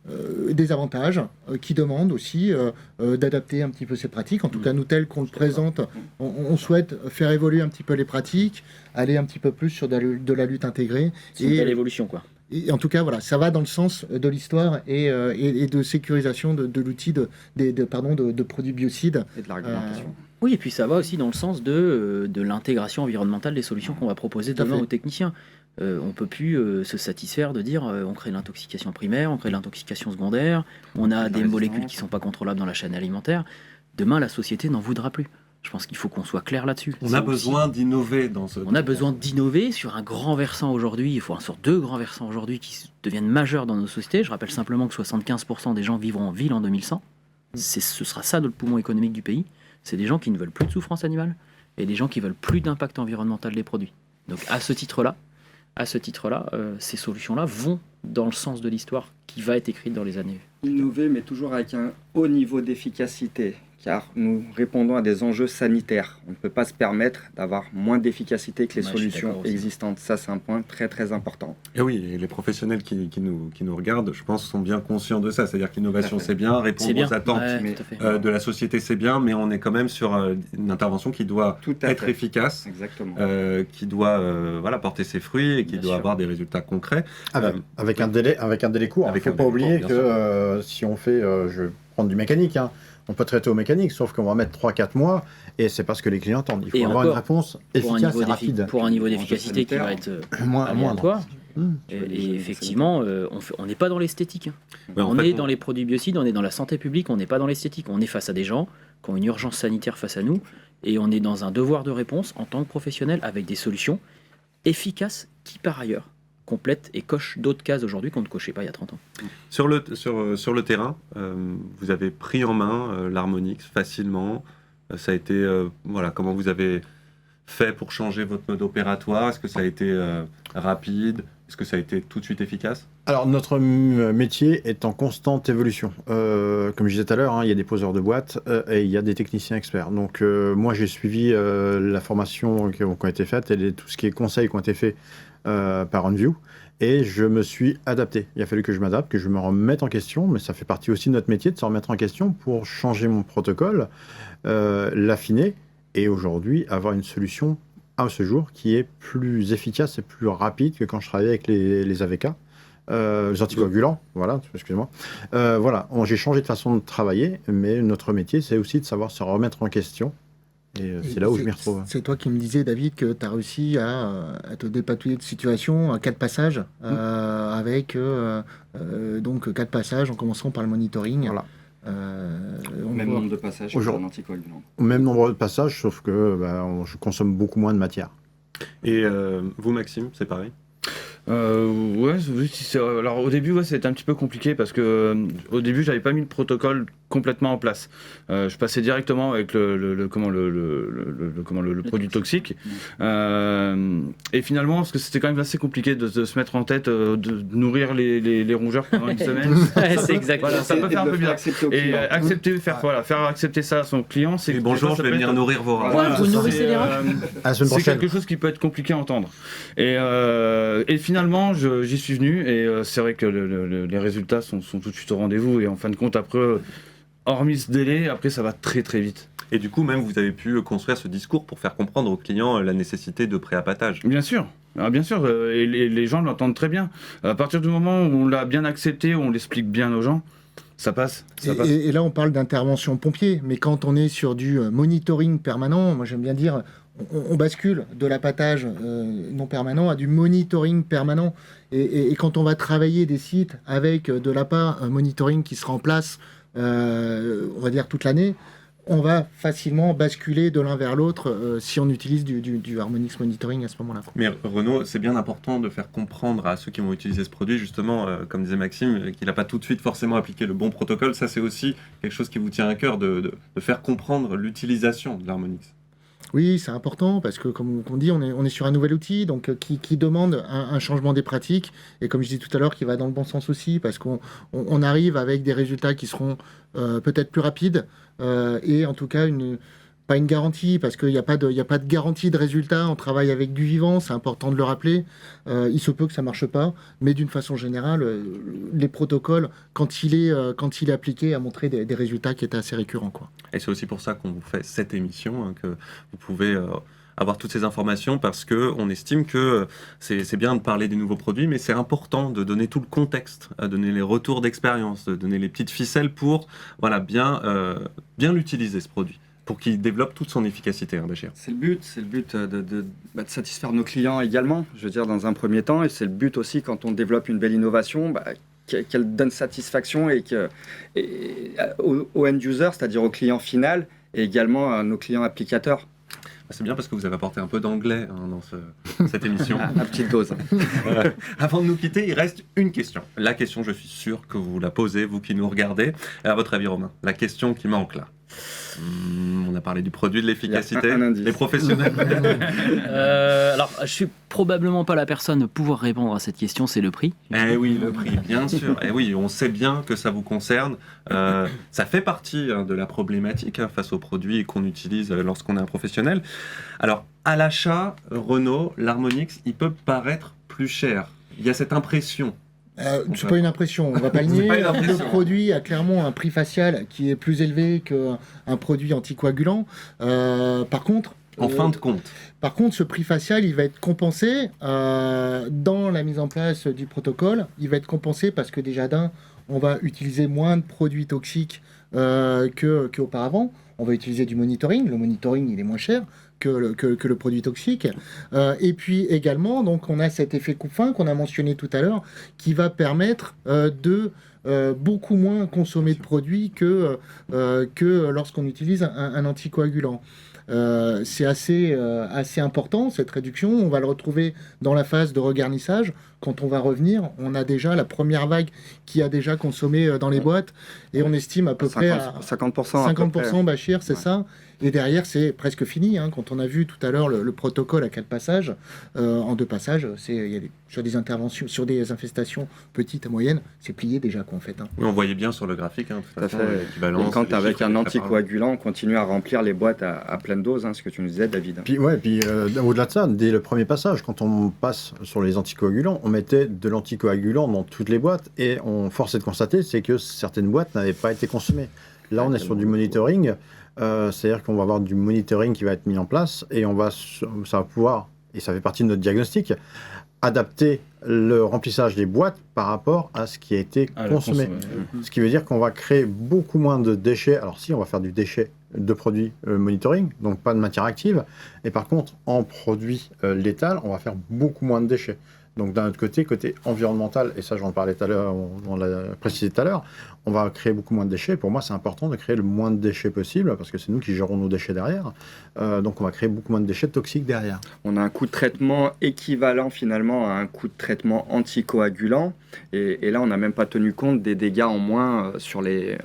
des avantages, qui demandent aussi d'adapter un petit peu ces pratiques. En tout cas, nous, tels qu'on le présente, on souhaite faire évoluer un petit peu les pratiques, aller un petit peu plus sur de la lutte intégrée. C'est une belle évolution, quoi. Et en tout cas, voilà, ça va dans le sens de l'histoire et de sécurisation de l'outil de produits biocides. Et de la réglementation. Oui, et puis ça va aussi dans le sens de l'intégration environnementale des solutions qu'on va proposer Tout à demain fait. aux techniciens. On ne peut plus se satisfaire de dire on crée l'intoxication primaire, on crée l'intoxication secondaire, on a des molécules qui ne sont pas contrôlables dans la chaîne alimentaire. Demain, la société n'en voudra plus. Je pense qu'il faut qu'on soit clair là-dessus. On a besoin d'innover dans ce... On a besoin d'innover sur un grand versant aujourd'hui. Il faut sur deux grands versants aujourd'hui qui deviennent majeurs dans nos sociétés. Je rappelle simplement que 75% des gens vivront en ville en 2100. Ce sera ça notre poumon économique du pays. C'est des gens qui ne veulent plus de souffrance animale et des gens qui veulent plus d'impact environnemental des produits. Donc à ce titre-là, ces solutions-là vont dans le sens de l'histoire qui va être écrite dans les années. Innover, mais toujours avec un haut niveau d'efficacité, car nous répondons à des enjeux sanitaires. On ne peut pas se permettre d'avoir moins d'efficacité que les Ouais, je suis solutions d'accord aussi. existantes. Ça, c'est un point très très important. Et oui, et les professionnels qui nous regardent, je pense, sont bien conscients de ça. C'est-à-dire qu'innovation, Tout à fait. c'est bien, répondre C'est bien. aux attentes Ouais, mais, tout à fait. de la société, c'est bien, mais on est quand même sur une intervention qui doit Tout à être fait. efficace, Exactement. qui doit porter ses fruits et qui Bien doit sûr. avoir des résultats concrets. Avec un délai court. Il Avec ne un faut pas délai oublier court, que bien si on fait, je vais prendre du mécanique, hein, on peut traiter au mécanique, sauf qu'on va mettre 3-4 mois, et c'est parce que les clients attendent. Il faut Et avoir encore, une réponse Pour un efficace niveau et rapide. pour un niveau Enjeu d'efficacité qui sanitaire. va être Moindre. aléatoire. Mmh. Et effectivement, on n'est pas dans l'esthétique. Hein. Ouais, en On fait, est dans les produits biocides, on est dans la santé publique, on n'est pas dans l'esthétique. On est face à des gens qui ont une urgence sanitaire face à nous et on est dans un devoir de réponse en tant que professionnel avec des solutions efficaces qui, par ailleurs, complètent et cochent d'autres cases aujourd'hui qu'on ne cochait pas il y a 30 ans. Sur le terrain, vous avez pris en main l'Harmonix facilement. Ça a été, comment vous avez fait pour changer votre mode opératoire? Est-ce que ça a été rapide? Est-ce que ça a été tout de suite efficace? Alors, notre métier est en constante évolution. Comme je disais tout à l'heure, hein, il y a des poseurs de boîtes et il y a des techniciens experts. Donc, moi, j'ai suivi la formation qui a été faite et tout ce qui est conseils qui ont été faits par OnView. Et je me suis adapté. Il a fallu que je m'adapte, que je me remette en question, mais ça fait partie aussi de notre métier de se remettre en question pour changer mon protocole, l'affiner et aujourd'hui avoir une solution à ce jour qui est plus efficace et plus rapide que quand je travaillais avec les AVK. Les anticoagulants, voilà, excusez-moi. J'ai changé de façon de travailler, mais notre métier, c'est aussi de savoir se remettre en question. Et c'est là où je m'y retrouve. C'est toi qui me disais, David, que tu as réussi à te dépatouiller de situation à 4 passages, avec donc 4 passages en commençant par le monitoring. Voilà. Même nombre de passages sur un anticoagulant. Au même nombre de passages, sauf que je consomme beaucoup moins de matière. Et vous, Maxime, c'est pareil? Alors au début, c'était un petit peu compliqué parce que au début, j'avais pas mis le protocole complètement en place. Je passais directement avec le produit toxique. Et finalement, parce que c'était quand même assez compliqué de se mettre en tête de nourrir les rongeurs pendant une semaine. C'est exactement Voilà, ça peut faire un peu bizarre. Et faire accepter ça à son client, c'est Et bonjour, je vais venir nourrir vos rats. Ouais, vous nourrissez les rats. À la semaine c'est prochaine. quelque chose qui peut être compliqué à entendre. Et finalement, j'y suis venu et c'est vrai que les résultats sont tout de suite au rendez-vous. Et en fin de compte, après, hormis ce délai, après ça va très très vite. Et du coup, même, vous avez pu construire ce discours pour faire comprendre aux clients la nécessité de pré-appâtage. Bien sûr. Bien sûr, et les gens l'entendent très bien. À partir du moment où on l'a bien accepté, où on l'explique bien aux gens, ça passe. Et là, on parle d'intervention pompier, mais quand on est sur du monitoring permanent, moi j'aime bien dire, on bascule de l'appâtage non permanent à du monitoring permanent. Et quand on va travailler des sites avec de l'appât monitoring qui sera en place, on va dire toute l'année, on va facilement basculer de l'un vers l'autre si on utilise du Harmonix Monitoring à ce moment-là. Mais Renaud, c'est bien important de faire comprendre à ceux qui vont utiliser ce produit, justement, comme disait Maxime, qu'il n'a pas tout de suite forcément appliqué le bon protocole. Ça, c'est aussi quelque chose qui vous tient à cœur, de faire comprendre l'utilisation de l'Harmonix. Oui, c'est important parce que, comme on dit, on est sur un nouvel outil donc, qui demande un changement des pratiques et, comme je disais tout à l'heure, qui va dans le bon sens aussi parce qu'on arrive avec des résultats qui seront peut-être plus rapides et en tout cas pas une garantie, parce qu'il n'y a pas de garantie de résultat. On travaille avec du vivant, c'est important de le rappeler. Il se peut que ça marche pas, mais d'une façon générale, les protocoles, quand il est appliqué, a montré des résultats qui étaient assez récurrents, quoi. Et c'est aussi pour ça qu'on vous fait cette émission, hein, que vous pouvez avoir toutes ces informations, parce qu'on estime que c'est bien de parler des nouveaux produits, mais c'est important de donner tout le contexte, de donner les retours d'expérience, de donner les petites ficelles pour bien l'utiliser, ce produit, pour qu'il développe toute son efficacité, hein, Bachir. C'est le but de satisfaire nos clients également, je veux dire, dans un premier temps, et c'est le but aussi quand on développe une belle innovation, qu'elle donne satisfaction au end-user, c'est-à-dire au client final, et également à nos clients applicateurs. C'est bien parce que vous avez apporté un peu d'anglais, hein, dans cette émission. À petite dose. Avant de nous quitter, il reste une question. La question, je suis sûr que vous la posez, vous qui nous regardez. Et à votre avis, Romain, la question qui manque là. On a parlé du produit, de l'efficacité, les professionnels. Alors, je suis probablement pas la personne à pouvoir répondre à cette question, c'est le prix. Eh oui, le prix, bien sûr. Eh oui, on sait bien que ça vous concerne. Ça fait partie de la problématique face aux produits qu'on utilise lorsqu'on est un professionnel. Alors, à l'achat, Renault, l'Harmonix, il peut paraître plus cher. Il y a cette impression. C'est pas une impression, on va pas le nier. Le produit a clairement un prix facial qui est plus élevé qu'un produit anticoagulant. Par contre, en fin de compte. Par contre, ce prix facial, il va être compensé dans la mise en place du protocole. Il va être compensé parce que déjà on va utiliser moins de produits toxiques qu'auparavant. On va utiliser du monitoring. Le monitoring, il est moins cher que le produit toxique. Et puis également, donc, on a cet effet coupe-fin qu'on a mentionné tout à l'heure, qui va permettre de beaucoup moins consommer de produits que lorsqu'on utilise un anticoagulant. C'est assez important, cette réduction. On va le retrouver dans la phase de regarnissage. Quand on va revenir, on a déjà la première vague qui a déjà consommé dans les boîtes, et on estime à peu près à 50%, Bachir, c'est ça. Et derrière, c'est presque fini. Hein. Quand on a vu tout à l'heure le protocole à 4 passages, en 2 passages, sur des interventions, sur des infestations petites à moyennes, c'est plié déjà, quoi, en fait. Hein. Oui, on voyait bien sur le graphique, hein, tout à fait. Quand avec un anticoagulant, on continue à remplir les boîtes à pleine dose, hein, ce que tu nous disais, David. Puis au-delà de ça, dès le premier passage, quand on passe sur les anticoagulants, on mettait de l'anticoagulant dans toutes les boîtes, et on forçait de constater, c'est que certaines boîtes n'avaient pas été consommées. Là, on est sur du monitoring. C'est-à-dire qu'on va avoir du monitoring qui va être mis en place, et ça va pouvoir, et ça fait partie de notre diagnostic, adapter le remplissage des boîtes par rapport à ce qui a été consommé. Ce qui veut dire qu'on va créer beaucoup moins de déchets. Alors si, on va faire du déchet de produits monitoring, donc pas de matière active, et par contre, en produit létal, on va faire beaucoup moins de déchets. Donc d'un autre côté environnemental, et ça j'en parlais tout à l'heure, on l'a précisé tout à l'heure, on va créer beaucoup moins de déchets. Pour moi, c'est important de créer le moins de déchets possible, parce que c'est nous qui gérons nos déchets derrière. Donc on va créer beaucoup moins de déchets toxiques derrière. On a un coût de traitement équivalent finalement à un coût de traitement anticoagulant. Et là, on n'a même pas tenu compte des dégâts en moins sur les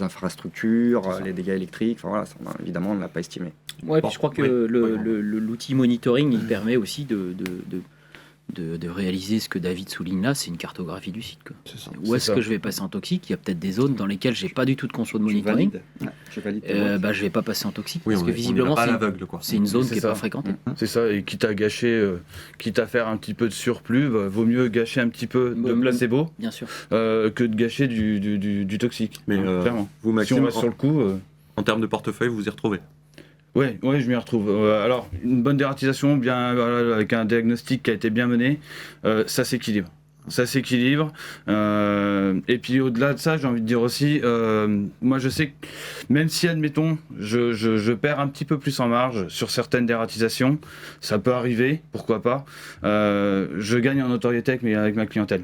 infrastructures, les dégâts électriques. Enfin, voilà, évidemment, on ne l'a pas estimé. Ouais, puis je crois que l'outil monitoring, il permet aussi de réaliser ce que David souligne là, c'est une cartographie du site. Quoi. Où est-ce que je vais passer en toxique? Il y a peut-être des zones dans lesquelles j'ai pas du tout de conso de monitoring. Je vais pas passer en toxique, parce que visiblement c'est une zone qui est pas fréquentée. C'est ça, et quitte à gâcher, quitte à faire un petit peu de surplus, vaut mieux gâcher un petit peu de placebo, bien sûr, que de gâcher du toxique. Mais clairement. Vous, Maxime, si on reste sur le coup, en termes de portefeuille, vous y retrouvez? Oui, je m'y retrouve. Alors, une bonne dératisation, avec un diagnostic qui a été bien mené, ça s'équilibre. Et puis au-delà de ça, j'ai envie de dire aussi, moi je sais que même si, admettons, je perds un petit peu plus en marge sur certaines dératisations, ça peut arriver, pourquoi pas, je gagne en notoriété avec ma clientèle.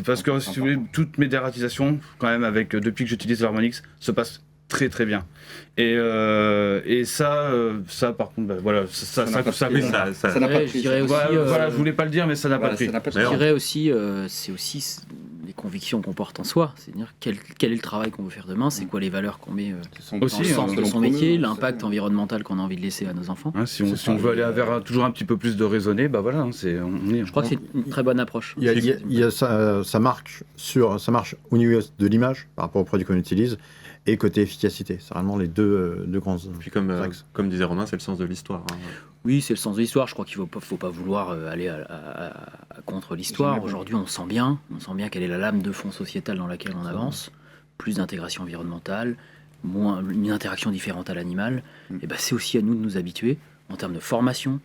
Parce que si vous voulez, toutes mes dératisations, quand même, depuis que j'utilise l'Harmonix, se passent très très bien. Et ça par contre, ça n'a pas de prix. Je voulais pas le dire, mais ça n'a pas de prix. Je dirais aussi, c'est aussi les convictions qu'on porte en soi, c'est-à-dire quel est le travail qu'on veut faire demain, c'est quoi les valeurs qu'on met dans le sens de son métier, l'impact environnemental qu'on a envie de laisser à nos enfants. Si on veut aller vers toujours un petit peu plus de raisonner, je crois que c'est une très bonne approche. Ça marche au niveau de l'image par rapport aux produits qu'on utilise. et côté efficacité. C'est vraiment les deux grands Puis axes. comme disait Romain, c'est le sens de l'histoire. Hein. Oui, c'est le sens de l'histoire. Je crois qu'il ne faut pas vouloir aller contre l'histoire. Aujourd'hui, on sent bien quelle est la lame de fond sociétale dans laquelle on avance. Plus d'intégration environnementale, une interaction différente à l'animal. Et ben, c'est aussi à nous de nous habituer en termes de formation,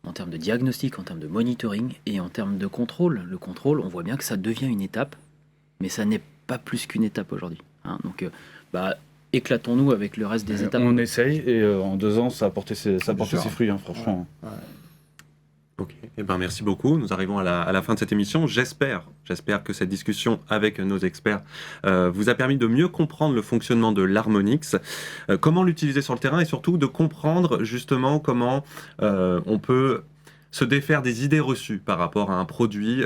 en termes de diagnostic, en termes de monitoring et en termes de contrôle. Le contrôle, on voit bien que ça devient une étape, mais ça n'est pas plus qu'une étape aujourd'hui. Hein. Donc, éclatons-nous avec le reste des étapes. On essaye et en 2 ans, ça a porté ses fruits, hein, franchement. Ouais. Ok, eh ben, merci beaucoup. Nous arrivons à la fin de cette émission. J'espère que cette discussion avec nos experts vous a permis de mieux comprendre le fonctionnement de l'Harmonix, comment l'utiliser sur le terrain et surtout de comprendre justement comment on peut se défaire des idées reçues par rapport à un produit,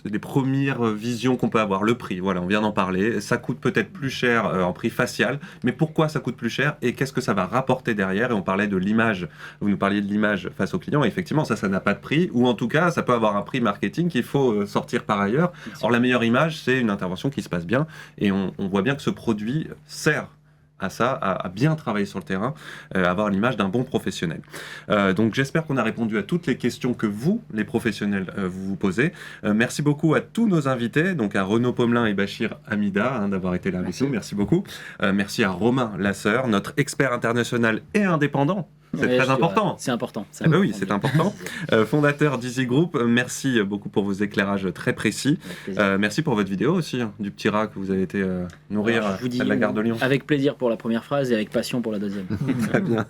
les premières visions qu'on peut avoir, le prix, voilà, on vient d'en parler, ça coûte peut-être plus cher en prix facial, mais pourquoi ça coûte plus cher et qu'est-ce que ça va rapporter derrière? Et on parlait de l'image, vous nous parliez de l'image face au client, et effectivement ça n'a pas de prix, ou en tout cas ça peut avoir un prix marketing qu'il faut sortir par ailleurs. Or la meilleure image, c'est une intervention qui se passe bien, et on voit bien que ce produit sert à ça, à bien travailler sur le terrain, avoir l'image d'un bon professionnel. Donc j'espère qu'on a répondu à toutes les questions que vous, les professionnels, vous posez. Merci beaucoup à tous nos invités, donc à Renaud Pomelin et Bachir Hamida d'avoir été là avec nous. Merci beaucoup. Merci à Romain Lasseur, notre expert international et indépendant. C'est très important. C'est important. Ah bah oui, c'est important. Fondateur d'Easy Group, merci beaucoup pour vos éclairages très précis. Merci pour votre vidéo aussi, hein, du petit rat que vous avez été nourrir à la gare de Lyon. Avec plaisir pour la première phrase et avec passion pour la deuxième. Très bien.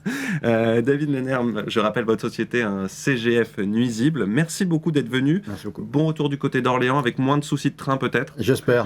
David Lenerme, je rappelle votre société, un CGF nuisible. Merci beaucoup d'être venu. Merci beaucoup. Bon retour du côté d'Orléans avec moins de soucis de train peut-être. J'espère.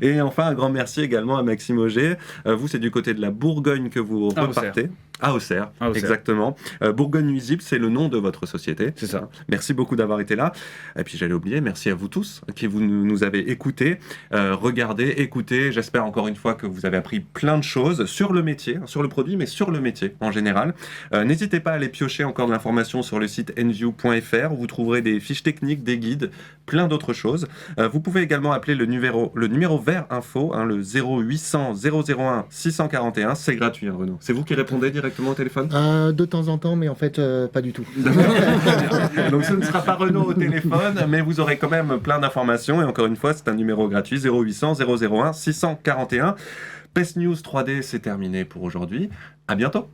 Et enfin, un grand merci également à Maxime Auger. Vous, c'est du côté de la Bourgogne que vous repartez. À Auxerre, exactement. Bourgogne Nuisible, c'est le nom de votre société. C'est ça. Merci beaucoup d'avoir été là. Et puis j'allais oublier, merci à vous tous qui nous avez écoutés, regardés, écoutés. J'espère encore une fois que vous avez appris plein de choses sur le métier, sur le produit, mais sur le métier en général. N'hésitez pas à aller piocher encore de l'information sur le site enview.fr où vous trouverez des fiches techniques, des guides, plein d'autres choses. Vous pouvez également appeler le numéro vert info, hein, le 0800 001 641. C'est gratuit, hein, Renaud. C'est vous qui répondez directement au téléphone? De temps en temps, mais en fait, pas du tout. Donc ce ne sera pas Renaud au téléphone, mais vous aurez quand même plein d'informations. Et encore une fois, c'est un numéro gratuit, 0800 001 641. Pest News 3D, c'est terminé pour aujourd'hui. À bientôt.